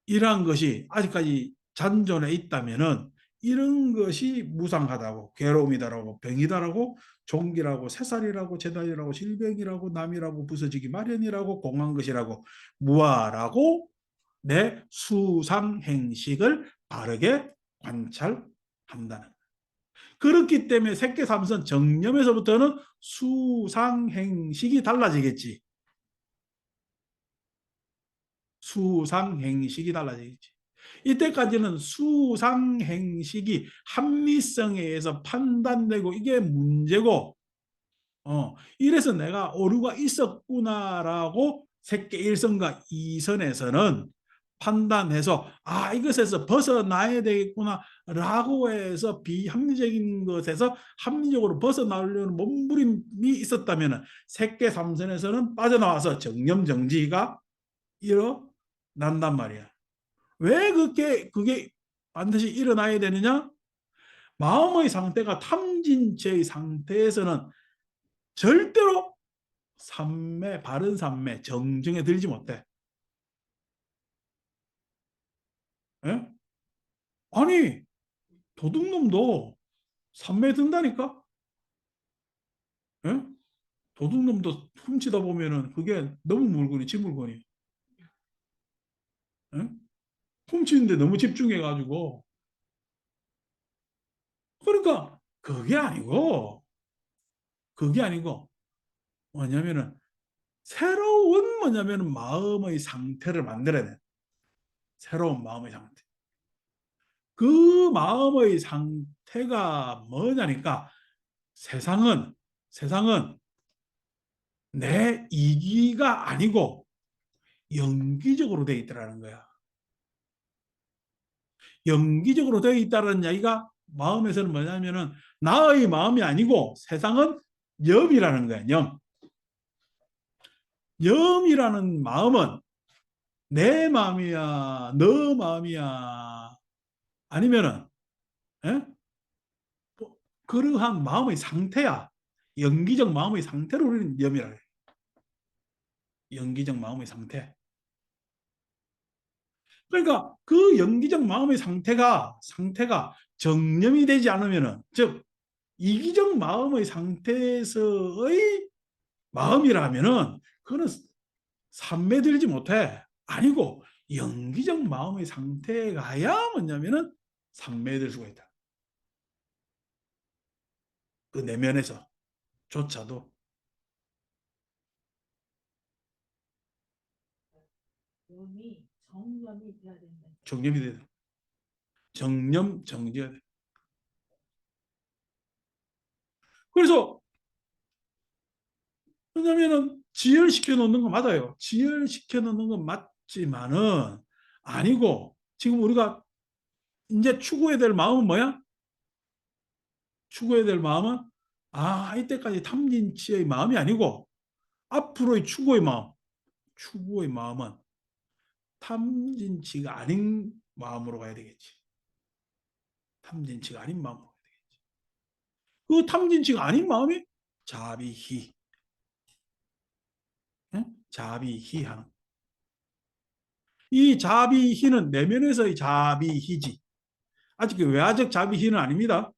이러한 것이 아직까지 잔존해 있다면은 이런 것이 무상하다고 괴로움이다라고 병이다라고 종기라고 새살이라고 재달이라고 질병이라고 남이라고 부서지기 마련이라고 공한 것이라고 무아라고 내 수상행식을 바르게 관찰한다는. 그렇기 때문에 색계삼선 정념에서부터는 수상행식이 달라지겠지. 수상행식이 달라지겠지. 이때까지는 수상행식이 합리성에 의해서 판단되고 이게 문제고 이래서 내가 오류가 있었구나라고 색계일선과 이선에서는 판단해서 이것에서 벗어나야 되겠구나라고 해서 비합리적인 것에서 합리적으로 벗어나려는 몸부림이 있었다면 색계삼선에서는 빠져나와서 정념정지가 일어난단 말이야. 왜 그게 반드시 일어나야 되느냐? 마음의 상태가 탐진체의 상태에서는 절대로 바른 삼매, 정정에 들지 못해. 예? 아니, 도둑놈도 삼매 든다니까? 예? 도둑놈도 훔치다 보면은 그게 너무 물건이, 지 물건이. 예? 훔치는데 너무 집중해가지고. 그러니까 그게 아니고, 뭐냐면은 새로운 뭐냐면은 마음의 상태를 만들어야 돼. 새로운 마음의 상태. 그 마음의 상태가 뭐냐니까 세상은 내 이기가 아니고 영기적으로 되어 있다는 거야. 영기적으로 되어 있다는 이야기가 마음에서는 뭐냐면은 나의 마음이 아니고 세상은 염이라는 거야. 염. 염이라는 마음은 내 마음이야, 너 마음이야, 아니면은 예? 그러한 마음의 상태야. 연기적 마음의 상태를 우리는 염이라 해. 연기적 마음의 상태. 그러니까 그 연기적 마음의 상태가 정념이 되지 않으면은 즉 이기적 마음의 상태에서의 마음이라면은 그거는 삼매들지 못해. 아니고 연기적 마음의 상태가야 뭐냐면은 삼매될 수가 있다. 그 내면에서 조차도 정념이 돼야 돼. 정념 정지가 돼. 그래서 왜냐면은 지혈시켜 놓는 건 맞아요. 지혈시켜 놓는 건 맞지만은 아니고 지금 우리가 이제 추구해야 될 마음은 뭐야? 추구해야 될 마음은 이때까지 탐진치의 마음이 아니고 앞으로의 추구의 마음. 추구의 마음은 탐진치가 아닌 마음으로 가야 되겠지. 탐진치가 아닌 마음으로 가야 되겠지. 그 탐진치가 아닌 마음이 자비희. 응? 자비희 하는. 이 자비희는 내면에서의 자비희지. 아직 외화적 자비희는 아닙니다.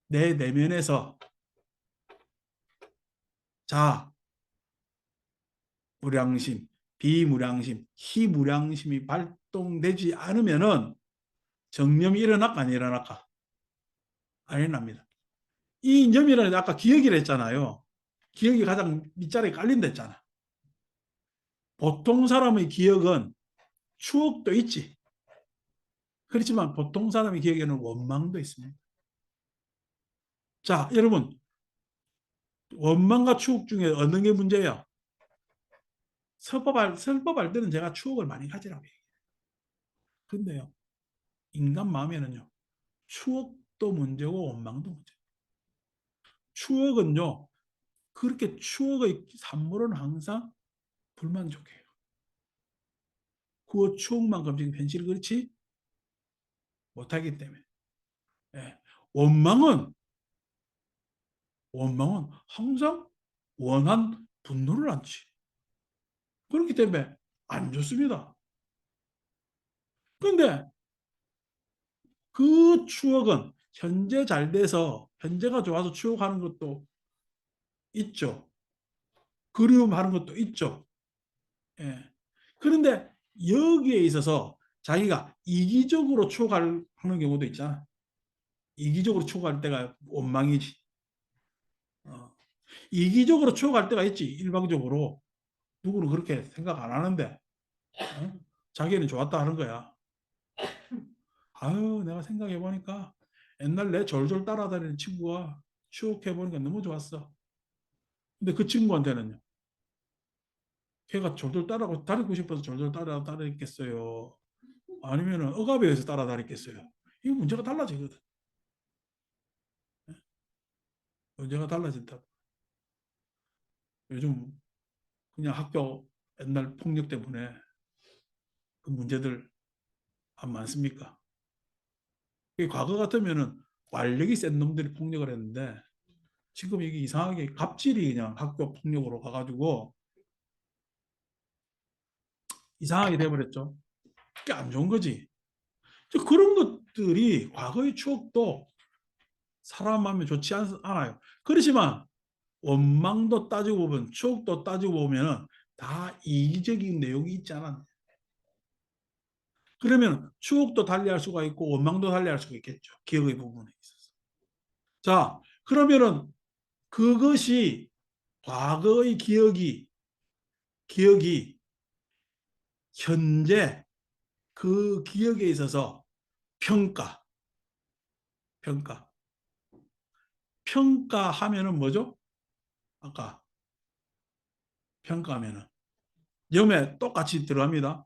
내 내면에서 자, 무량심, 비무량심, 희무량심이 발동되지 않으면은 정념이 일어날까 안 일어날까? 안 일어납니다. 이념이라는 아까 기억이라 했잖아요. 기억이 가장 밑자리에 깔린다 했잖아. 보통 사람의 기억은 추억도 있지. 그렇지만 보통 사람의 기억에는 원망도 있습니다. 자, 여러분, 원망과 추억 중에 어느 게 문제야? 설법할 때는 제가 추억을 많이 가지라고 얘기해요. 근데요, 인간 마음에는요, 추억도 문제고 원망도 문제예요. 추억은요, 그렇게 추억의 산물은 항상 불만족해요. 그 추억만큼 지금 현실을 그렇지 못하기 때문에. 예. 원망은 항상 원한 분노를 안지. 그렇기 때문에 안 좋습니다. 그런데 그 추억은 현재 잘 돼서 현재가 좋아서 추억하는 것도 있죠. 그리움하는 것도 있죠. 예. 그런데 여기에 있어서 자기가 이기적으로 추억하는 경우도 있잖아. 이기적으로 추억할 때가 원망이지. 어. 이기적으로 추억할 때가 있지. 일방적으로. 누구는 그렇게 생각 안 하는데 자기는 좋았다 하는 거야. 아유, 내가 생각해 보니까 옛날 내 졸졸 따라다니는 친구가 추억해 보니까 너무 좋았어. 근데 그 친구한테는요. 걔가 졸졸 다니고 싶어서 졸졸 따라다녔겠어요. 아니면은 억압에 의해서 따라다녔겠어요. 이 문제가 달라지거든. 문제가 달라진다. 요즘 그냥 학교 옛날 폭력 때문에 그 문제들 안 많습니까? 과거 같으면은 완력이 센 놈들이 폭력을 했는데 지금 이게 이상하게 갑질이 그냥 학교 폭력으로 가가지고 이상하게 돼버렸죠. 그게 안 좋은 거지. 그런 것들이 과거의 추억도 사람 마음에 좋지 않아요. 그렇지만 원망도 따지고 보면 추억도 따지고 보면 다 이기적인 내용이 있잖아. 그러면 추억도 달리할 수가 있고 원망도 달리할 수가 있겠죠. 기억의 부분에 있어서. 자, 그러면은 그것이 과거의 기억이 현재 그 기억에 있어서 평가, 평가. 평가하면은 뭐죠? 아까 평가하면은 염에 똑같이 들어갑니다.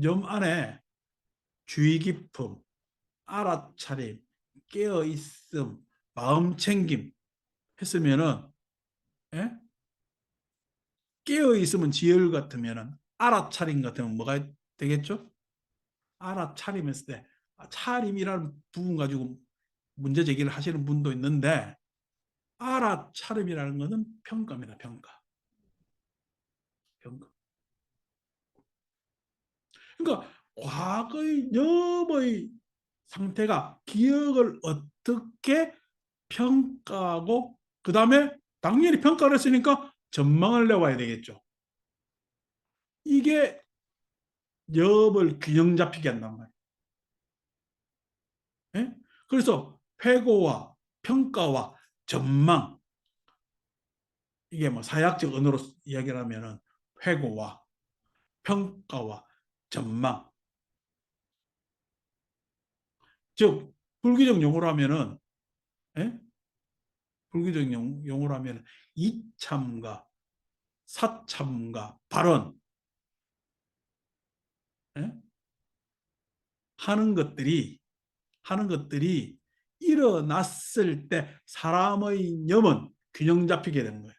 염 안에 주의 깊음, 알아차림, 깨어있음, 마음챙김 했으면은 예? 깨어있으면 지열 같으면은 알아차림 같으면 뭐가 되겠죠? 알아차림했을 때 차림이라는 부분 가지고 문제 제기를 하시는 분도 있는데 알아차림이라는 것은 평가입니다. 평가. 평가. 그러니까 과거의 염의 상태가 기억을 어떻게 평가하고 그 다음에 당연히 평가를 했으니까 전망을 내와야 되겠죠. 이게 염을 균형 잡히게 한단 말이에요. 예? 그래서 회고와 평가와 전망, 이게 뭐 사회학적 언어로 이야기를 하면은 회고와 평가와 전망. 즉 불규적 용어로 하면은, 예? 불규적 용어로 하면 이참과 사참과 발언, 예? 하는 것들이 하는 것들이 일어났을 때 사람의 념은 균형 잡히게 되는 거예요.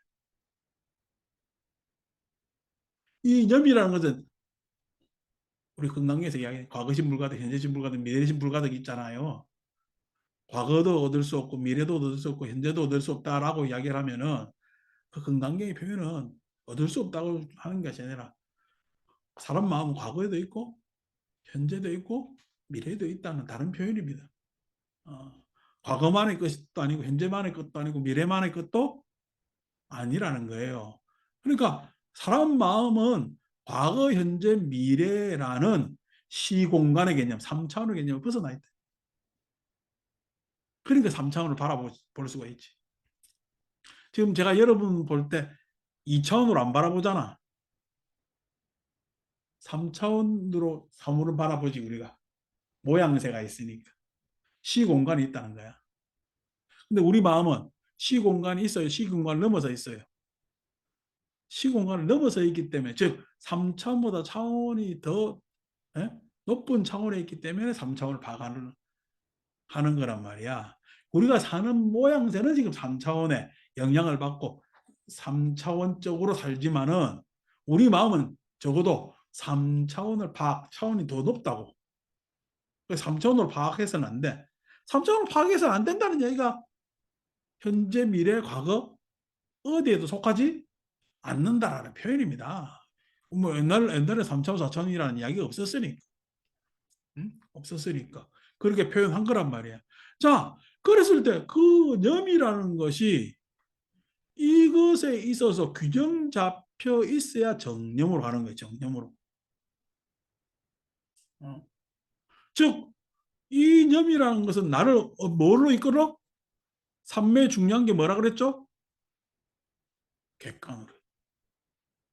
이 념이라는 것은 우리 건강에서 이야기하는 과거신 불가능, 현재신 불가능, 미래신 불가능 있잖아요. 과거도 얻을 수 없고 미래도 얻을 수 없고 현재도 얻을 수 없다라고 이야기를 하면은 그 건강계의 표현은 얻을 수 없다고 하는 것이 아니라 사람 마음은 과거에도 있고 현재도 있고 미래에도 있다는 다른 표현입니다. 어, 과거만의 것도 아니고 현재만의 것도 아니고 미래만의 것도 아니라는 거예요. 그러니까 사람 마음은 과거, 현재, 미래라는 시공간의 개념, 3차원의 개념을 벗어나 있다. 그러니까 3차원을 바라볼 수가 있지. 지금 제가 여러분 볼 때 2차원으로 안 바라보잖아. 3차원으로 사물을 바라보지 우리가. 모양새가 있으니까. 시공간이 있다는 거야. 근데 우리 마음은 시공간이 있어요. 시공간을 넘어서 있어요. 시공간을 넘어서 있기 때문에 즉 3차원보다 차원이 더 예? 높은 차원에 있기 때문에 3차원을 파악하는 하는 거란 말이야. 우리가 사는 모양새는 지금 3차원의 영향을 받고 3차원적으로 살지만은 우리 마음은 적어도 3차원을 파악, 차원이 더 높다고. 3차원으로 파악해서는 안 돼. 3차원으로 파악해서는 안 된다는 얘기가 현재, 미래, 과거 어디에도 속하지 않는다라는 표현입니다. 뭐 옛날에 3차원, 4차원이라는 이야기가 없었으니까. 응? 없었으니까. 그렇게 표현한 거란 말이야. 자, 그랬을 때 그 념이라는 것이 이것에 있어서 균형 잡혀 있어야 정념으로 가는 거예요. 정념으로. 어. 즉, 이 념이라는 것은 나를 뭐로 이끌어? 삼매 중요한 게 뭐라 그랬죠? 객관으로.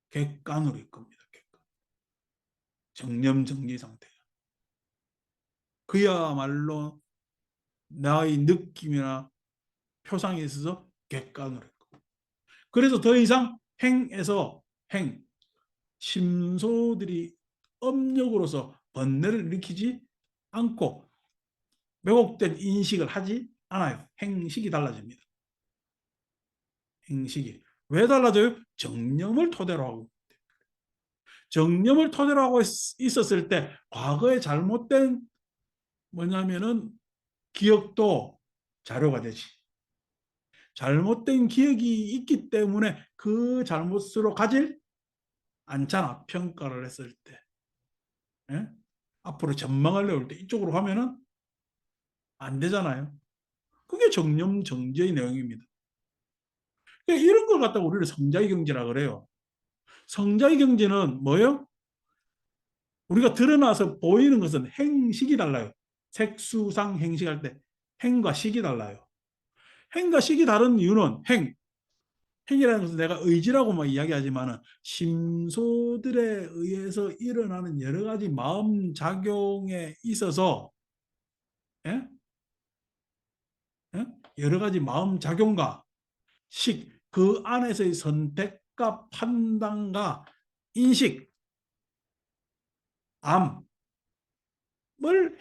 객관으로 이끕니다. 객관. 정념 정리 상태. 그야말로 나의 느낌이나 표상에 있어서 객관으로. 그래서 더 이상 행에서 행, 심소들이 업력으로서 번뇌를 일으키지 않고 왜곡된 인식을 하지 않아요. 행식이 달라집니다. 행식이. 왜 달라져요? 정념을 토대로 하고. 정념을 토대로 하고 있었을 때 과거의 잘못된 뭐냐면은 기억도 자료가 되지. 잘못된 기억이 있기 때문에 그 잘못으로 가질 않잖아. 평가를 했을 때. 예? 앞으로 전망을 내올 때 이쪽으로 가면은 안 되잖아요. 그게 정념 정제의 내용입니다. 그러니까 이런 걸 갖다가 우리를 성자의 경지라 그래요. 성자의 경지는 뭐예요? 우리가 드러나서 보이는 것은 행식이 달라요. 색수상 행식할 때 행과 식이 달라요. 행과 식이 다른 이유는 행이라는 것은 내가 의지라고만 이야기하지만 심소들에 의해서 일어나는 여러 가지 마음 작용에 있어서 예? 예? 여러 가지 마음 작용과 그 안에서의 선택과 판단과 인식, 암을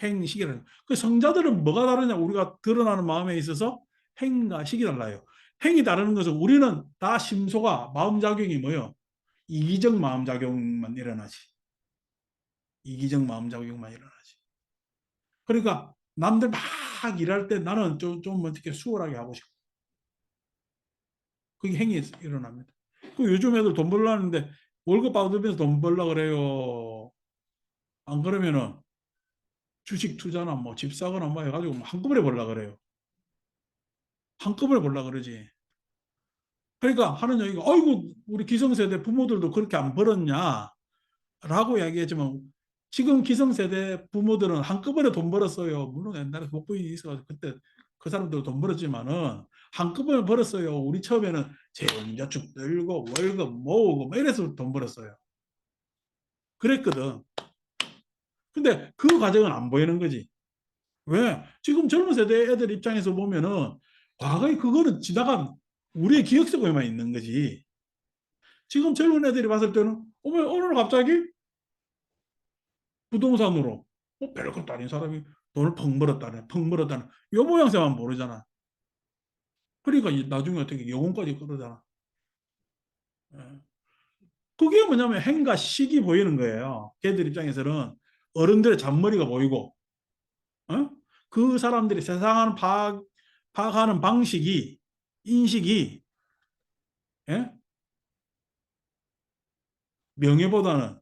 행식이라는. 그 성자들은 뭐가 다르냐? 우리가 드러나는 마음에 있어서 행과 식이 달라요. 행이 다르는 것은 우리는 다 심소가 마음작용이 뭐예요? 이기적 마음작용만 일어나지. 이기적 마음작용만 일어나지. 그러니까 남들 막 일할 때 나는 좀 어떻게 수월하게 하고 싶고. 그게 행이 일어납니다. 그 요즘 애들 돈 벌려 하는데 월급 받으면서 돈 벌려 그래요. 안 그러면은 주식 투자나 뭐 집 사거나 뭐 해가지고 한꺼번에 벌려 그래요. 한꺼번에 벌려 그러지. 그러니까 하는 얘기가 아이고 우리 기성세대 부모들도 그렇게 안 벌었냐라고 이야기했지만 지금 기성세대 부모들은 한꺼번에 돈 벌었어요. 물론 옛날에 복부인이 있어가지고 그때 그 사람들도 돈 벌었지만은 한꺼번에 벌었어요. 우리 처음에는 재원저축 들고 월급 모으고 뭐 이래서 돈 벌었어요. 그랬거든. 근데 그 과정은 안 보이는 거지. 왜? 지금 젊은 세대 애들 입장에서 보면은 과거에 그거는 지나간 우리의 기억 속에만 있는 거지. 지금 젊은 애들이 봤을 때는 어머 어느 날 갑자기 부동산으로 별것도 아닌 사람이 돈을 펑 벌었다네 펑 벌었다네 요 모양새만 모르잖아. 그러니까 나중에 어떻게 영혼까지 끌어잖아. 예. 그게 뭐냐면 행과 식이 보이는 거예요. 걔들 입장에서는 어른들의 잔머리가 보이고 어? 그 사람들이 세상을 파악하는 방식이 인식이 예? 명예보다는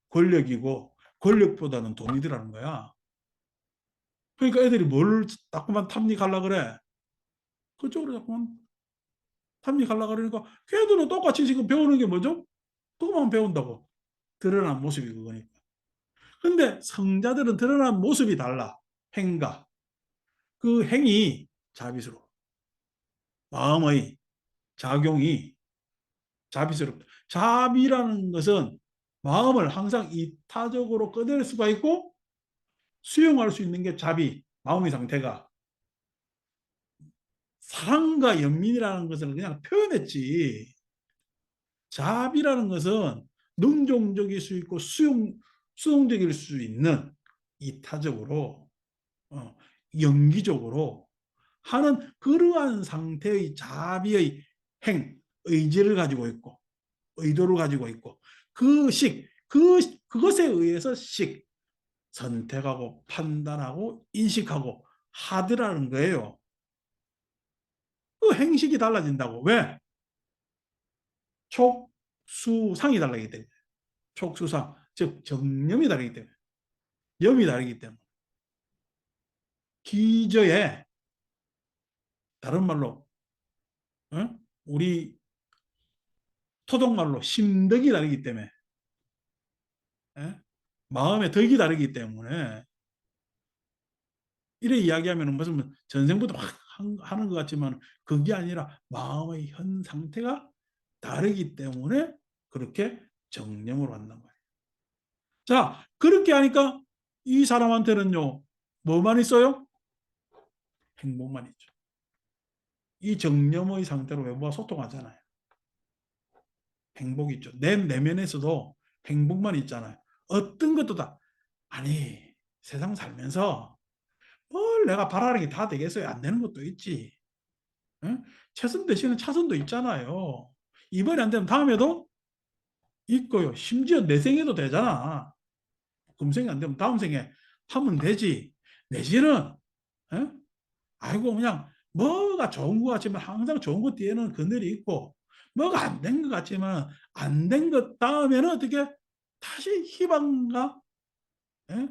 권력이고 권력보다는 돈이더라는 거야. 그러니까 애들이 뭘 자꾸만 탐닉하려고 그래. 그쪽으로 자꾸만 탐닉하려고 그러니까 걔들은 똑같이 지금 배우는 게 뭐죠? 그것만 배운다고. 드러난 모습이 그거니까. 근데 성자들은 드러난 모습이 달라. 행가. 그 행이 자비스러워. 마음의 작용이 자비스럽다. 자비라는 것은 마음을 항상 이타적으로 꺼낼 수가 있고 수용할 수 있는 게 자비, 마음의 상태가. 사랑과 연민이라는 것을 그냥 표현했지. 자비라는 것은 능동적일 수 있고 수용적일 수 있는 이타적으로 연기적으로 하는 그러한 상태의 자비의 의지를 가지고 있고 의도를 가지고 있고 그것에 의해서 선택하고 판단하고 인식하고 하더라는 거예요. 그 행식이 달라진다고. 왜? 촉수상이 다르기 때문에. 촉수상, 즉 정념이 다르기 때문에. 염이 다르기 때문에. 기저에 다른 말로 우리 토독말로 심덕이 다르기 때문에 마음의 덕이 다르기 때문에 이래 이야기하면 무슨 전생부터 막 하는 것 같지만 그게 아니라 마음의 현 상태가 다르기 때문에 그렇게 정념으로 한단 말이에요. 자, 그렇게 하니까 이 사람한테는요, 뭐만 있어요? 행복만 있죠. 이 정념의 상태로 외부와 소통하잖아요. 행복이 있죠. 내 내면에서도 행복만 있잖아요. 어떤 것도 다, 아니, 세상 살면서 뭘 내가 바라는 게 다 되겠어요? 안 되는 것도 있지. 응? 최선 대신에 차선도 있잖아요. 이번에 안 되면 다음에도 있고요. 심지어 내 생에도 되잖아. 금생이 안 되면 다음 생에 하면 되지. 내지는 아이고 그냥 뭐가 좋은 것 같지만 항상 좋은 것 뒤에는 그늘이 있고 뭐가 안 된 것 같지만 안 된 것 다음에는 어떻게 다시 희망과 예?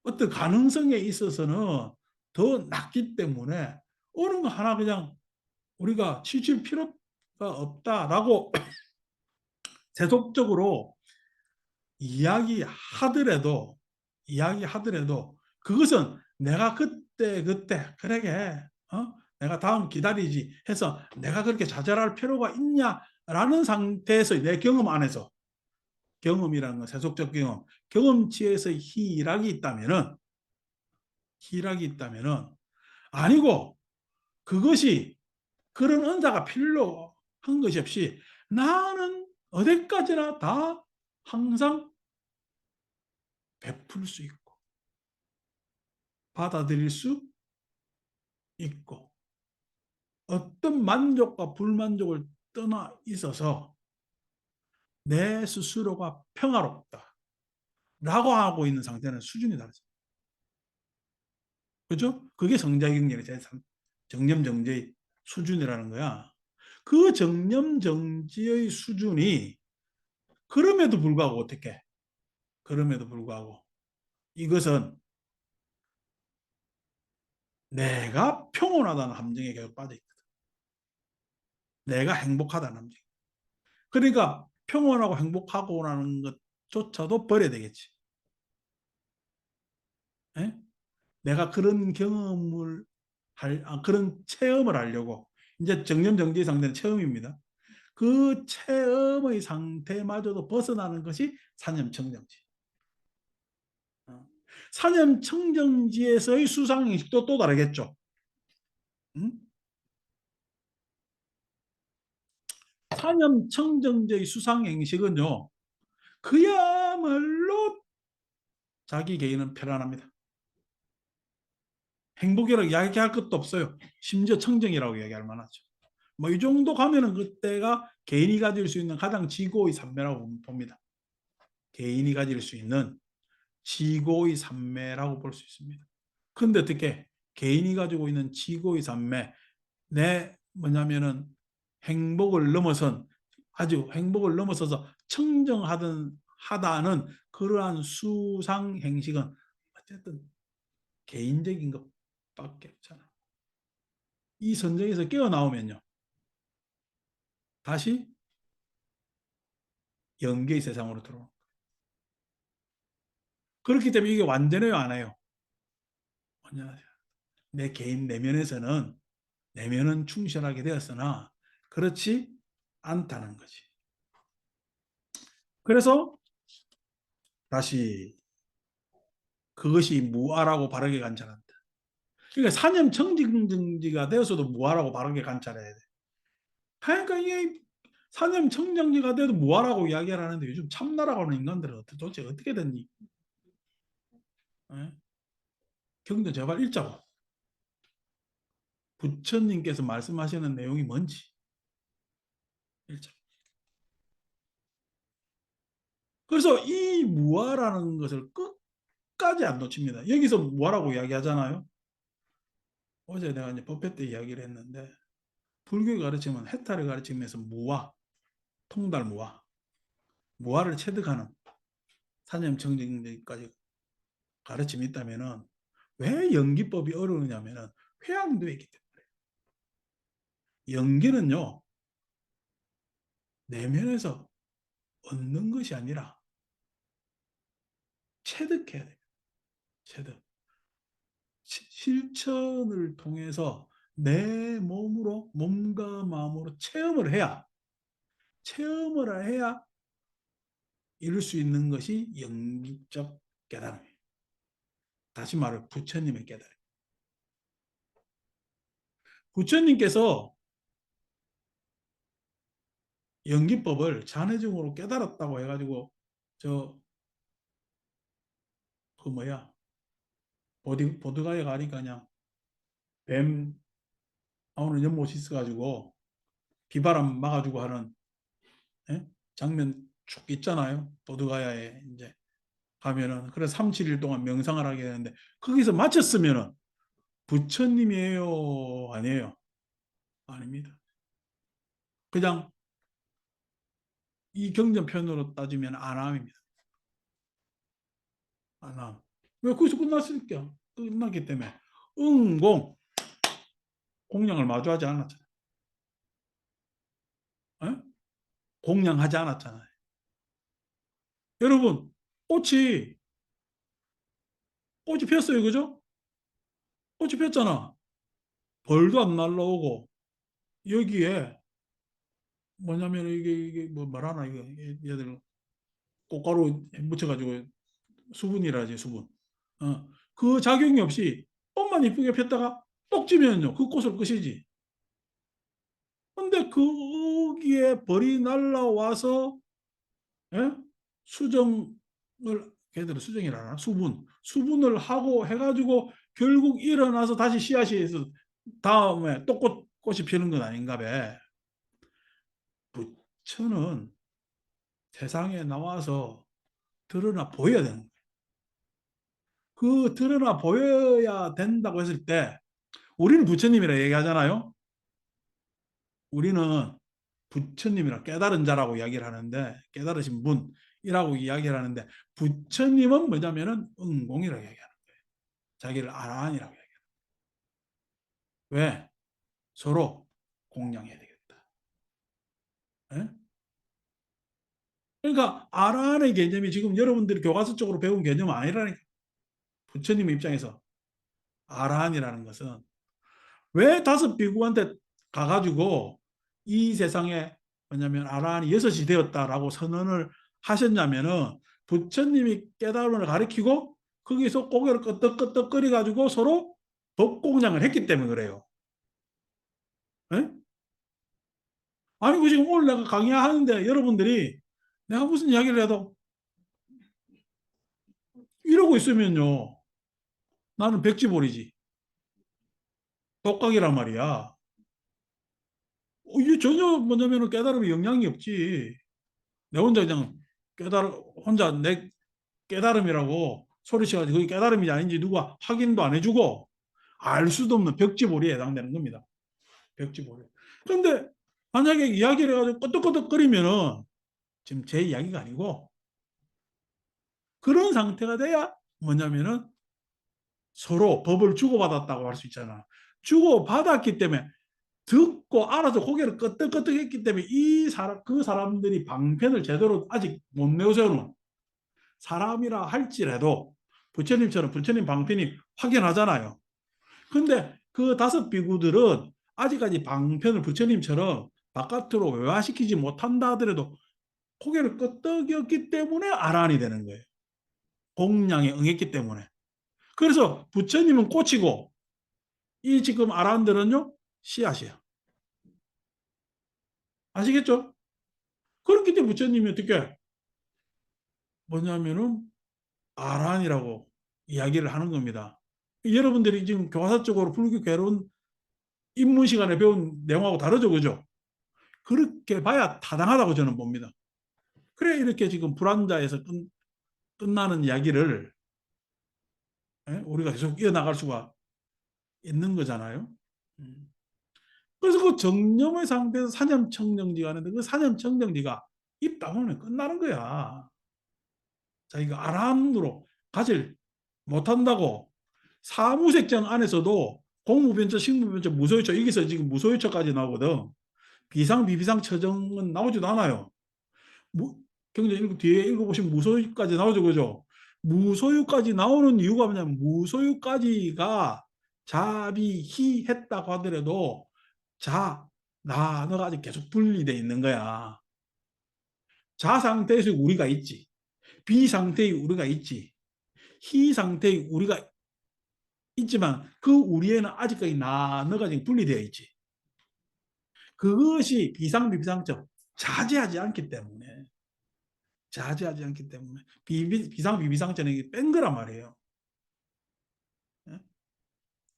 어떤 가능성에 있어서는 더 낫기 때문에 어느 거 하나 그냥 우리가 치칠 필요가 없다라고 세속적으로 이야기하더라도 그것은 내가 그때 그러게 내가 다음 기다리지 해서 내가 그렇게 좌절할 필요가 있냐라는 상태에서 내 경험 안에서 경험이라는 건 세속적 경험치에서 희락이 있다면은 아니고 그것이 그런 은사가 필요한 것이 없이 나는 어디까지나 다 항상 베풀 수 있고 받아들일 수 있고 어떤 만족과 불만족을 떠나 있어서 내 스스로가 평화롭다 라고 하고 있는 상태는 수준이 다르죠. 그죠? 그게 성자경련의 정념정지의 수준이라는 거야. 그 정념정지의 수준이 그럼에도 불구하고 어떻게 그럼에도 불구하고 이것은 내가 평온하다는 함정에 계속 빠져있거든. 내가 행복하다는 함정. 그러니까 평온하고 행복하고라는 것조차도 버려야 되겠지. 에? 내가 그런 경험을 그런 체험을 하려고 이제 정념정지의 상태는 체험입니다. 그 체험의 상태마저도 벗어나는 것이 사념청정지. 사념청정지에서의 수상행식도 또 다르겠죠. 음? 사념청정지의 수상행식은요. 그야말로 자기 개인은 편안합니다. 행복이라고 이야기할 것도 없어요. 심지어 청정이라고 이야기할 만하죠. 뭐 이 정도 가면은 그때가 개인이 가질 수 있는 가장 지고의 산매라고 봅니다. 개인이 가질 수 있는 지고의 산매라고 볼 수 있습니다. 근데 어떻게 개인이 가지고 있는 지고의 산매, 내 뭐냐면은 행복을 넘어선 아주 행복을 넘어서서 하다는 그러한 수상 행식은 어쨌든 개인적인 것밖에 없잖아. 이 선정에서 깨어나오면요. 다시 영계의 세상으로 들어오는. 그렇기 때문에 이게 완전해요, 안 해요? 완전하죠. 내 개인 내면은 충실하게 되었으나 그렇지 않다는 거지. 그래서 다시 그것이 무아라고 바르게 관찰한다. 그러니까 사념청정지가 되어서도 무아라고 바르게 관찰해야 돼. 그러니까 이게 사념청정지가 돼도 무아라고 이야기를 하는데 요즘 참나라고 하는 인간들은 도대체 어떻게 됐니? 예? 경전 제발 읽자고. 부처님께서 말씀하시는 내용이 뭔지 읽자. 그래서 이 무아라는 것을 끝까지 안 놓칩니다. 여기서 무아라고 이야기하잖아요. 어제 내가 이제 법회 때 이야기를 했는데 불교의 가르침은 해탈을 가르치면서 무아, 통달무아, 무아를 체득하는 사념청정까지 가르침이 있다면은 왜 연기법이 어려우냐면은 회양되어 있기 때문에. 연기는요 내면에서 얻는 것이 아니라 체득해야 돼요. 체득. 실천을 통해서 내 몸과 마음으로 체험을 해야 이룰 수 있는 것이 영기적 깨달음이에요. 다시 말해 부처님의 깨달음. 부처님께서 연기법을 잔해증으로 깨달았다고 해가지고 저 그 뭐야 보드가에 가니까 그냥 뱀 나오는 연못이 있어가지고 비바람 막아주고 하는 예? 장면 쭉 있잖아요. 보드가야에 이제 가면은 그래서 3, 7일 동안 명상을 하게 되는데 거기서 마쳤으면은 부처님이에요, 아니에요? 아닙니다. 그냥 이 경전편으로 따지면 아남입니다. 아남. 왜 거기서 끝났으니까 끝났기 때문에 응공 공양을 마주하지 않았잖아요. 에? 공양하지 않았잖아요. 여러분 꽃이 폈어요, 그죠? 꽃이 폈잖아. 벌도 안 날라오고 여기에 뭐냐면 이게 뭐 말하나 이거 얘들 꽃가루 묻혀가지고 수분이라지 수분. 그 작용이 없이 꽃만 이쁘게 폈다가 똑 지면요 그 꽃을 끝이지. 근데 거기에 벌이 날라와서 예? 수정을 걔들은 수정이라나 수분을 하고 해가지고 결국 일어나서 다시 씨앗이 있어 다음에 또 꽃이 피는 건 아닌가 봐. 부처는 세상에 나와서 드러나 보여야 되는 거예요. 그 드러나 보여야 된다고 했을 때 우리는 부처님이라 얘기하잖아요. 우리는 부처님이라 깨달은 자라고 이야기를 하는데 깨달으신 분이라고 이야기를 하는데 부처님은 뭐냐면은 응공이라고 이야기하는 거예요. 자기를 아라한이라고 이야기해요. 왜? 서로 공양해야 되겠다. 예? 그러니까 아라한의 개념이 지금 여러분들이 교과서 쪽으로 배운 개념은 아니라니까. 부처님 입장에서 아라한이라는 것은 왜 다섯 비구한테 가가지고 이 세상에 뭐냐면 아라한이 여섯이 되었다라고 선언을 하셨냐면은 부처님이 깨달음을 가리키고 거기서 고개를 끄덕끄덕거리 가지고 서로 법공양을 했기 때문에 그래요. 에? 아니 그 지금 오늘 내가 강의하는데 여러분들이 내가 무슨 이야기를 해도 이러고 있으면요 나는 백지볼이지 독각이란 말이야. 이게 전혀 뭐냐면 깨달음에 영향이 없지. 내 혼자 그냥 깨달음 혼자 내 깨달음이라고 소리쳐가지고 그게 깨달음이 아닌지 누가 확인도 안 해주고 알 수도 없는 벽지볼이에 해당되는 겁니다. 벽지볼. 그런데 만약에 이야기를 해가지고 끄덕끄덕거리면은 지금 제 이야기가 아니고 그런 상태가 돼야 뭐냐면은 서로 법을 주고받았다고 할 수 있잖아. 주고받았기 때문에 듣고 알아서 고개를 끄덕끄덕 했기 때문에 이 사람, 그 사람들이 방편을 제대로 아직 못 내세우는 사람이라 할지라도 부처님처럼 부처님 방편이 확연하잖아요. 근데 그 다섯 비구들은 아직까지 방편을 부처님처럼 바깥으로 외화시키지 못한다 하더라도 고개를 끄덕였기 때문에 아란이 되는 거예요. 공양에 응했기 때문에. 그래서 부처님은 꽃이고 이 지금 아란들은요 씨앗이에요. 아시겠죠? 그렇기 때문에 부처님이 어떻게 뭐냐면은 아란이라고 이야기를 하는 겁니다. 여러분들이 지금 교과서적으로 불교 개론 입문 시간에 배운 내용하고 다르죠, 그죠? 그렇게 봐야 타당하다고 저는 봅니다. 그래 이렇게 지금 불안자에서 끝나는 이야기를 우리가 계속 이어나갈 수가 있는 거잖아요. 음. 그래서 그 정념의 상태에서 사념청정지가 하는데 그 사념청정지가 입 다물면 끝나는 거야. 자기가 아람으로 가질 못한다고 사무색정 안에서도 공무변처, 식무변처, 무소유처 여기서 지금 무소유처까지 나오거든. 비상, 비비상 처정은 나오지도 않아요. 경제 뒤에 읽어보시면 무소유까지 나오죠, 그죠? 무소유까지 나오는 이유가 뭐냐면 무소유까지가 자비희했다고 하더라도 자, 나, 너가 아직 계속 분리돼 있는 거야. 자 상태에서 우리가 있지. 비 상태의 우리가 있지. 희 상태의 우리가 있지만 그 우리에는 아직까지 나, 너가 지금 분리되어 있지. 그것이 비상비비상적 자제하지 않기 때문에 자제하지 않기 때문에 비상비비상적인 뺀 거란 말이에요. 예?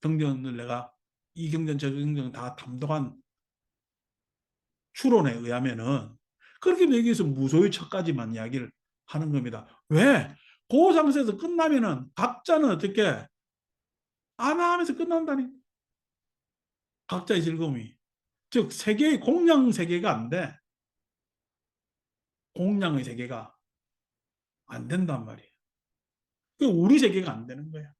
경전을 내가 이 경전 저 경전 다 담독한 추론에 의하면은 그렇게 여기서 무소유 척까지만 이야기를 하는 겁니다. 왜? 그 상태에서 끝나면은 각자는 어떻게 아나하면서 끝난다니. 각자의 즐거움이. 즉 세계의 공양 세계가 안 돼. 공양의 세계가 안 된단 말이에요. 그 우리 세계가 안 되는 거야.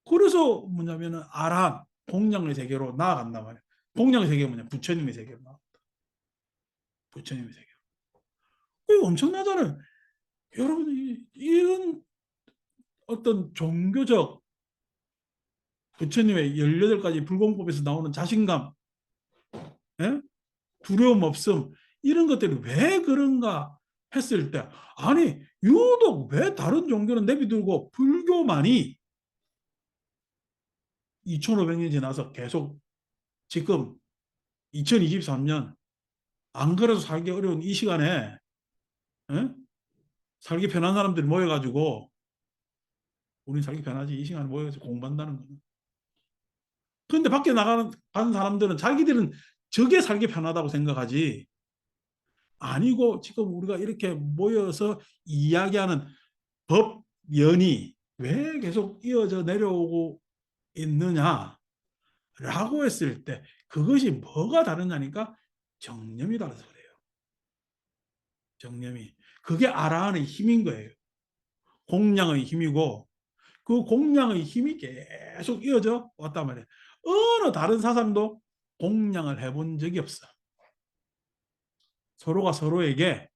그래서 뭐냐면은 아란 공양의 세계로 나아간단 말이에요. 공양의 세계가 뭐냐? 부처님의 세계로 나아. 부처님의 세계. 그 엄청나잖아요. 여러분 이런 어떤 종교적 부처님의 18가지 불공법에서 나오는 자신감, 예? 두려움 없음 이런 것들이 왜 그런가 했을 때 아니 유독 왜 다른 종교는 내비두고 불교만이 2500년 지나서 계속 지금 2023년 안 그래도 살기 어려운 이 시간에 예? 살기 편한 사람들이 모여가지고 우린 살기 편하지 이 시간에 모여서 공부한다는 거는 그런데 밖에 나가는 사람들은 자기들은 저게 살기 편하다고 생각하지 아니고 지금 우리가 이렇게 모여서 이야기하는 법연이 왜 계속 이어져 내려오고 있느냐라고 했을 때 그것이 뭐가 다르냐니까 정념이 달라서 그래요. 정념이. 그게 아라한의 힘인 거예요. 공양의 힘이고 그 공양의 힘이 계속 이어져 왔단 말이에요. 어느 다른 사상도 공양을 해본 적이 없어. 서로가 서로에게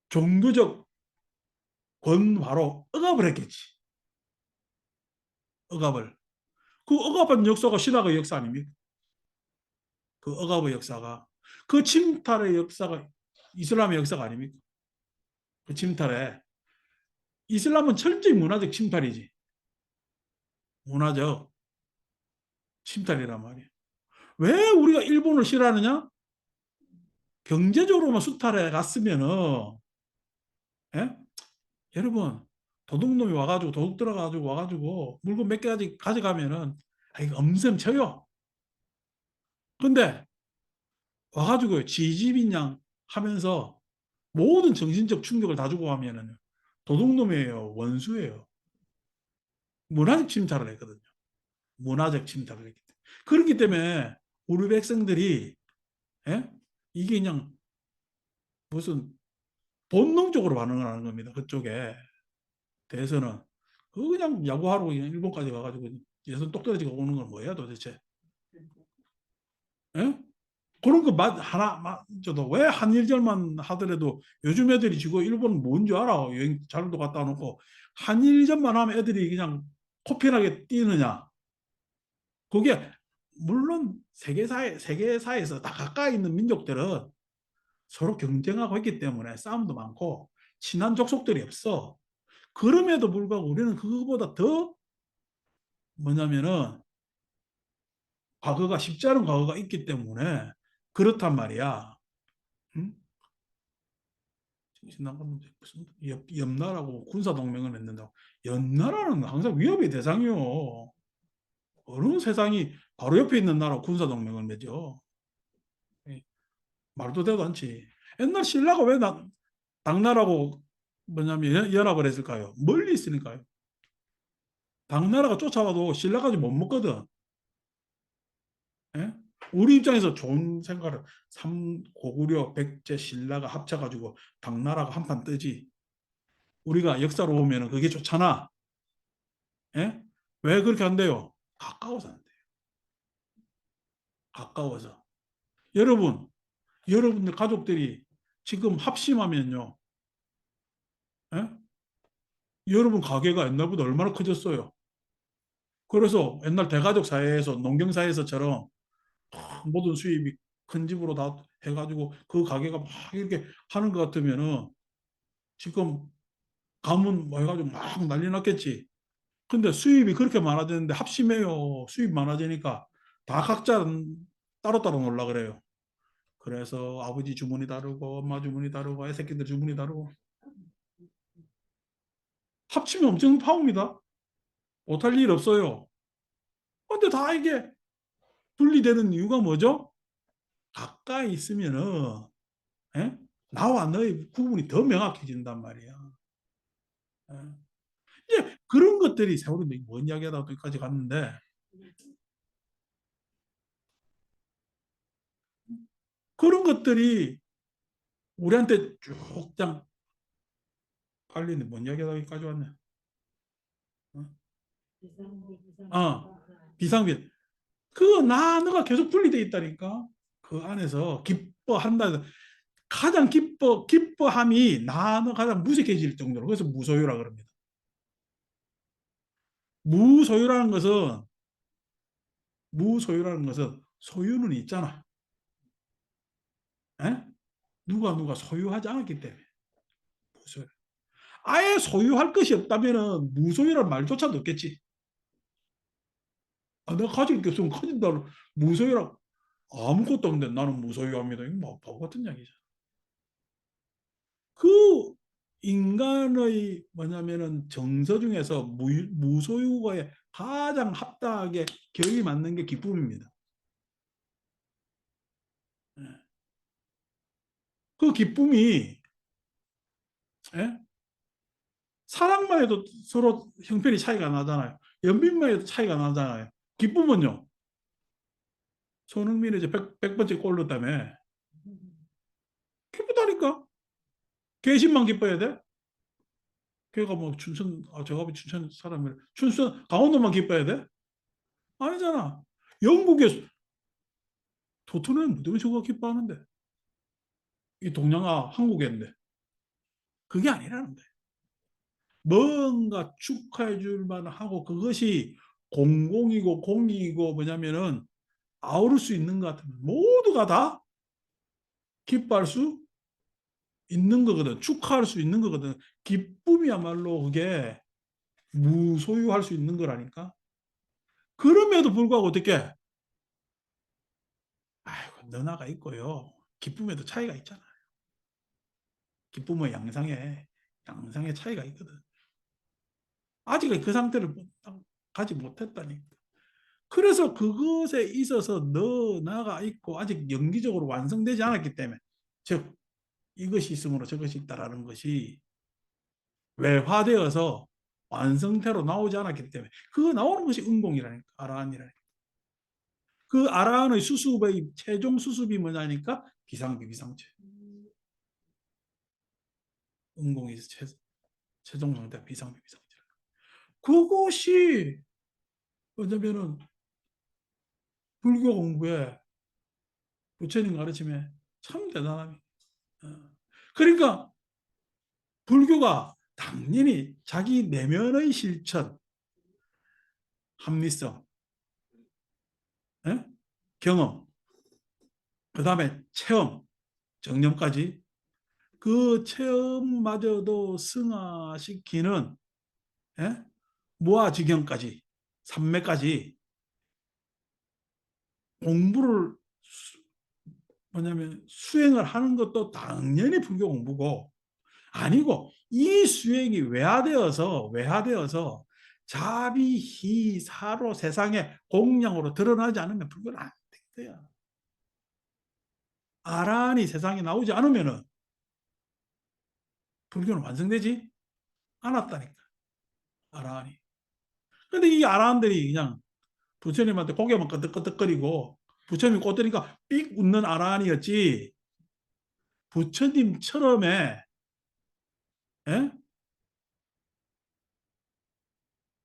종교적 권화로 억압을 했겠지. 억압을. 그 억압한 역사가 신화의 역사 아닙니까? 그 억압의 역사가. 그 침탈의 역사가 이슬람의 역사가 아닙니까? 그 침탈에. 이슬람은 철저히 문화적 침탈이지. 문화적 침탈이란 말이에요. 왜 우리가 일본을 싫어하느냐? 경제적으로만 수탈해 갔으면은, 예? 여러분, 도둑놈이 와가지고, 도둑 들어가지고 와가지고, 물건 몇 개 가져가면은, 아, 이거 엄청 쳐요. 근데, 와가지고, 지집인 양 하면서, 모든 정신적 충격을 다 주고 하면은, 도둑놈이에요. 원수예요. 문화적 침탈을 했거든요. 문화적 침탈을 했기 때문에. 그렇기 때문에, 우리 백성들이, 예? 이게 그냥, 무슨, 본능적으로 반응을 하는 겁니다. 그쪽에 대해서는. 그냥 야구하러 그냥 일본까지 가가지고 예선 똑 떨어지고 오는 건 뭐야 도대체? 예? 그런 거 하나 저도 왜 한일전만 하더라도 요즘 애들이 지금 일본 뭔지 알아? 여행 자료도 갖다 놓고 한일전만 하면 애들이 그냥 코피나게 뛰느냐? 그게 물론 세계사에서 다 가까이 있는 민족들은 서로 경쟁하고 있기 때문에 싸움도 많고 친한 족속들이 없어. 그럼에도 불구하고 우리는 그거보다 더 뭐냐면은 과거가 쉽지 않은 과거가 있기 때문에 그렇단 말이야. 응? 무슨 옆나라고 군사동맹을 했는다고. 옆나라는 항상 위협의 대상이요. 어느 세상이 바로 옆에 있는 나라 군사동맹을 맺어. 말도 되도 않지. 옛날 신라가 왜 당나라고 뭐냐면 연합을 했을까요? 멀리 있으니까요. 당나라가 쫓아와도 신라까지 못 먹거든. 예? 우리 입장에서 좋은 생각을 고구려, 백제, 신라가 합쳐가지고 당나라가 한판 뜨지. 우리가 역사로 보면 그게 좋잖아. 예? 왜 그렇게 한대요? 가까워서 안 돼요. 가까워서. 여러분, 여러분들 가족들이 지금 합심하면요. 예? 여러분 가게가 옛날보다 얼마나 커졌어요. 그래서 옛날 대가족 사회에서 농경 사회에서처럼 모든 수입이 큰 집으로 다 해가지고 그 가게가 막 이렇게 하는 것 같으면은 지금 가문 뭐 해가지고 막 난리 났겠지. 근데 수입이 그렇게 많아지는데 합심해요. 수입 많아지니까 다 각자 따로따로 놀라 그래요. 그래서 아버지 주문이 다르고 엄마 주문이 다르고 애새끼들 주문이 다르고 합치면 엄청 파옵니다. 못할 일 없어요. 근데 다 이게 분리되는 이유가 뭐죠? 가까이 있으면은 예? 나와 너의 구분이 더 명확해진단 말이야. 예. 이제 그런 것들이 세월이 뭔 이야기하다 여기까지 갔는데 그런 것들이 우리한테 쭉 그냥 깔리는데 뭔 이야기하다 여기까지 왔네. 어, 비상비. 그 나누가 계속 분리돼 있다니까. 그 안에서 기뻐한다. 가장 기뻐함이 나누 가장 무색해질 정도로. 그래서 무소유라 그럽니다. 무소유라는 것은, 무소유라는 것은 소유는 있잖아. 에? 누가 소유하지 않았기 때문에. 무소유. 아예 소유할 것이 없다면 무소유란 말조차도 없겠지. 아, 내가 가질 게 없으면 커진다. 무소유라 아무것도 없는데 나는 무소유합니다. 이거 뭐 바보 같은 이야기죠. 그 인간의 뭐냐면은 정서 중에서 무소유가에 가장 합당하게 결이 맞는 게 기쁨입니다. 예. 그 기쁨이 예? 사랑만 해도 서로 형편이 차이가 나잖아요. 연민만 해도 차이가 나잖아요. 기쁨은요. 손흥민이 이제 100번째 골 넣었다며. 기쁘다니까. 개신만 기뻐야 돼? 걔가 뭐 춘천, 제가 보기 춘천 사람이래. 춘천, 강원도만 기뻐야 돼? 아니잖아. 영국에 토트넘 무덤이 저거 기뻐하는데. 이 동양아 한국인데. 그게 아니라는 거예요. 뭔가 축하해 줄 만하고 그것이 공공이고 공이고 뭐냐면은 아우를 수 있는 것 같으면 모두가 다 기뻐할 수 있는 거거든. 축하할 수 있는 거거든. 기쁨이야말로 그게 무소유할 수 있는 거라니까. 그럼에도 불구하고 어떻게? 아이고, 너나가 있고요. 기쁨에도 차이가 있잖아. 기쁨의 양상에 차이가 있거든. 아직 그 상태를 가지 못했다니까. 그래서 그것에 있어서 너나가 있고 아직 영기적으로 완성되지 않았기 때문에, 즉 이것이 있으므로 저것이 있다라는 것이 외화되어서 완성태로 나오지 않았기 때문에 그 나오는 것이 응공이라니까. 아라한이라니까. 그 아라한의 수습의 최종 수습이 뭐냐니까 비상비 비상체. 응공이 최종 상태 비상비 비상체. 그것이 뭐냐면은 불교 공부에 부처님 가르침에 참 대단합니다. 그러니까 불교가 당연히 자기 내면의 실천, 합리성, 예? 경험, 그 다음에 체험, 정념까지 그 체험마저도 승화시키는, 예? 무아지경까지, 삼매까지 공부를 뭐냐면 수행을 하는 것도 당연히 불교 공부고, 아니고 이 수행이 외화되어서 자비희사로 세상에 공양으로 드러나지 않으면 불교는 안 된 거야. 아란이 세상에 나오지 않으면은 불교는 완성되지 않았다니까. 아란이. 근데 이 아란들이 그냥 부처님한테 고개만 끄덕끄덕거리고 부처님이 꼬드니까 삑 웃는 아란이었지, 부처님처럼의, 예?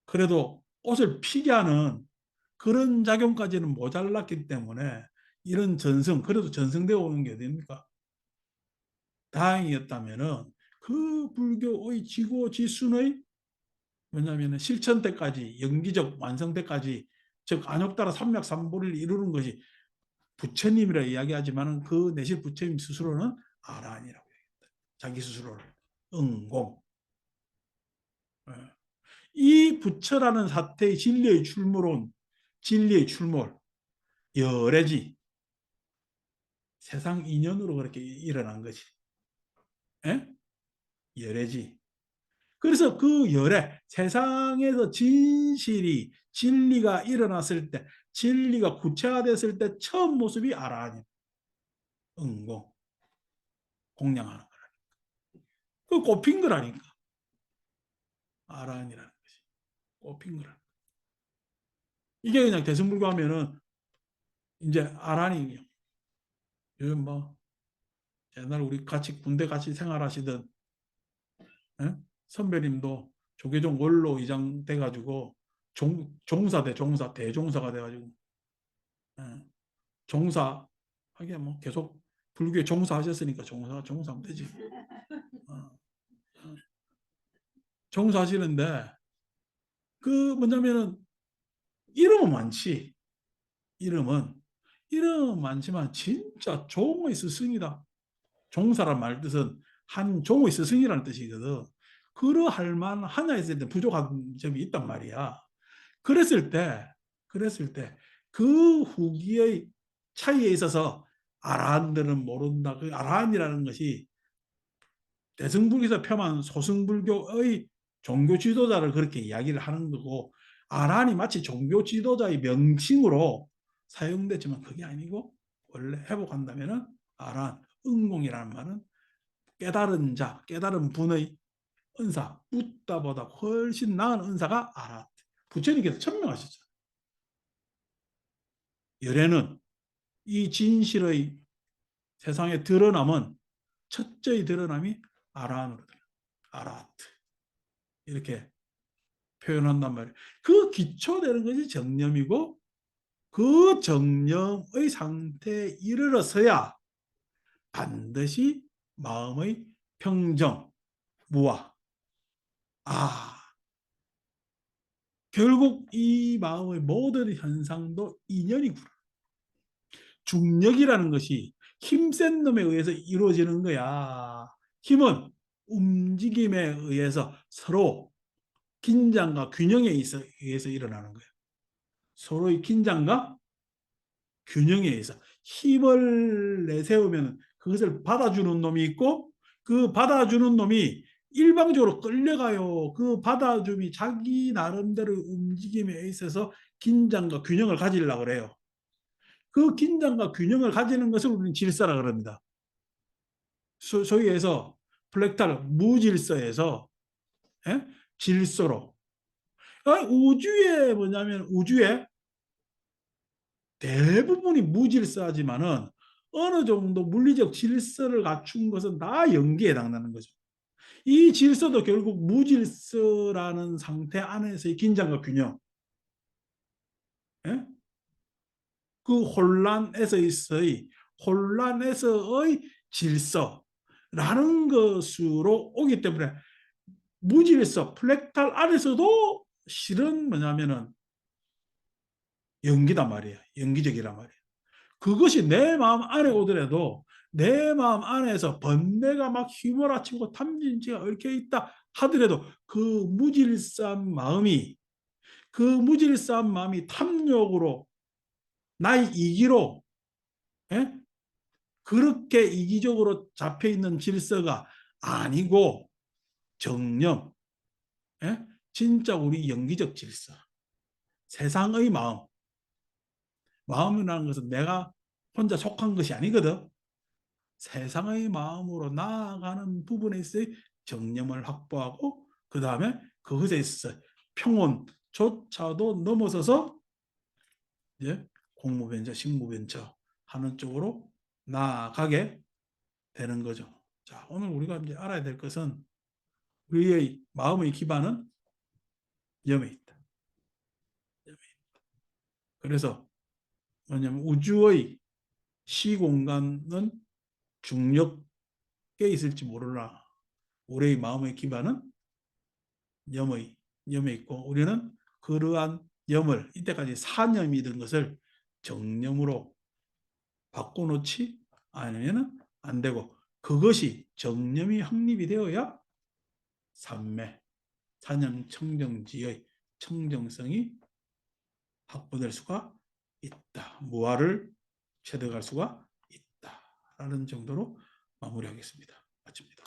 그래도 옷을 피게 하는 그런 작용까지는 모자랐기 때문에 이런 전승, 그래도 전승되어 오는 게 됩니까? 다행이었다면은 그 불교의 지고지순의 뭐냐면 실천 때까지, 영기적 완성 때까지, 즉 안욕따라 삼맥삼보를 이루는 것이 부처님이라 이야기하지만 그 내실 부처님 스스로는 아라한이라고 얘기합니다. 자기 스스로를 응공. 이 부처라는 사태의 진리의 출몰은, 진리의 출몰, 열애지, 세상 인연으로 그렇게 일어난 것이. 예? 열애지. 그래서 그 열애, 세상에서 진실이, 진리가 일어났을 때, 진리가 구체화됐을 때 처음 모습이 아라한이 응공, 공양하는 거라니까. 그 꼽힌 거라니까. 아라한이라는 것이 꼽힌 거라니까. 이게 그냥 대승불교 하면은 이제 아라한이, 요즘 뭐 옛날 우리 같이 군대 같이 생활하시던, 예? 선배님도 조계종 원로 이장 돼가지고 종사 대종사가 돼가지고, 예? 종사 하긴 뭐 계속 불교에 종사하셨으니까 종사하면 되지. 어, 어. 종사하시는데 그 뭐냐면은 이름은 많지. 이름은 많지만 진짜 종의 스승이다. 종사란 말 뜻은 한 종의 스승이라는 뜻이거든. 그러할 만하냐 했을 때 부족한 점이 있단 말이야. 그랬을 때, 그 후기의 차이에 있어서 아라한들은 모른다. 그 아라한이라는 것이 대승불교에서 폄한 소승불교의 종교 지도자를 그렇게 이야기를 하는 거고, 아란이 마치 종교 지도자의 명칭으로 사용됐지만 그게 아니고, 원래 회복한다면은 아란, 응공이라는 말은 깨달은 자, 깨달은 분의 은사, 붓다보다 훨씬 나은 은사가 아란. 부처님께서 천명하셨죠. 열애는 이 진실의 세상에 드러남은 첫째의 드러남이 아란으로 드러나. 아라트. 이렇게 표현한단 말이에요. 그 기초되는 것이 정념이고, 그 정념의 상태에 이르러서야 반드시 마음의 평정, 무아. 아, 결국 이 마음의 모든 현상도 인연이구나. 중력이라는 것이 힘센 놈에 의해서 이루어지는 거야. 힘은 움직임에 의해서 서로 긴장과 균형에 의해서 일어나는 거예요. 서로의 긴장과 균형에 의해서 힘을 내세우면 그것을 받아주는 놈이 있고, 그 받아주는 놈이 일방적으로 끌려가요. 그 받아줌이 자기 나름대로 움직임에 있어서 긴장과 균형을 가지려고 그래요. 그 긴장과 균형을 가지는 것을 우리는 질서라 그럽니다. 소위 해서 플렉탈 무질서에서, 예? 질서로. 우주에 뭐냐면 우주에 대부분이 무질서하지만은 어느 정도 물리적 질서를 갖춘 것은 다 연기에 해당하는 거죠. 이 질서도 결국 무질서라는 상태 안에서의 긴장과 균형, 예? 그 혼란에서의 질서라는 것으로 오기 때문에 무질서, 플렉탈 안에서도 실은 뭐냐면은 연기단 말이에요. 연기적이란 말이에요. 그것이 내 마음 안에 오더라도 내 마음 안에서 번뇌가 막 휘몰아치고 탐진치가 얽혀 있다 하더라도 그 무질서한 마음이 탐욕으로 나의 이기로, 예? 그렇게 이기적으로 잡혀 있는 질서가 아니고 정념, 예? 진짜 우리 영기적 질서, 세상의 마음이라는 것은 내가 혼자 속한 것이 아니거든. 세상의 마음으로 나아가는 부분에 있어 정념을 확보하고, 그 다음에 그것에 있어 평온조차도 넘어서서 이제 공무변처, 식무변처 하는 쪽으로 나아가게 되는 거죠. 자, 오늘 우리가 이제 알아야 될 것은 우리의 마음의 기반은 염에 있다. 그래서 뭐냐면 우주의 시공간은 중력에 있을지 모르나 우리의 마음의 기반은 염에 있고, 우리는 그러한 염을 이때까지 사념이던 것을 정념으로 바꿔놓지 않으면 안 되고, 그것이 정념이 확립이 되어야 삼매, 사념 청정지의 청정성이 확보될 수가 있다. 무아를 체득할 수가 있다라는 정도로 마무리하겠습니다. 마칩니다.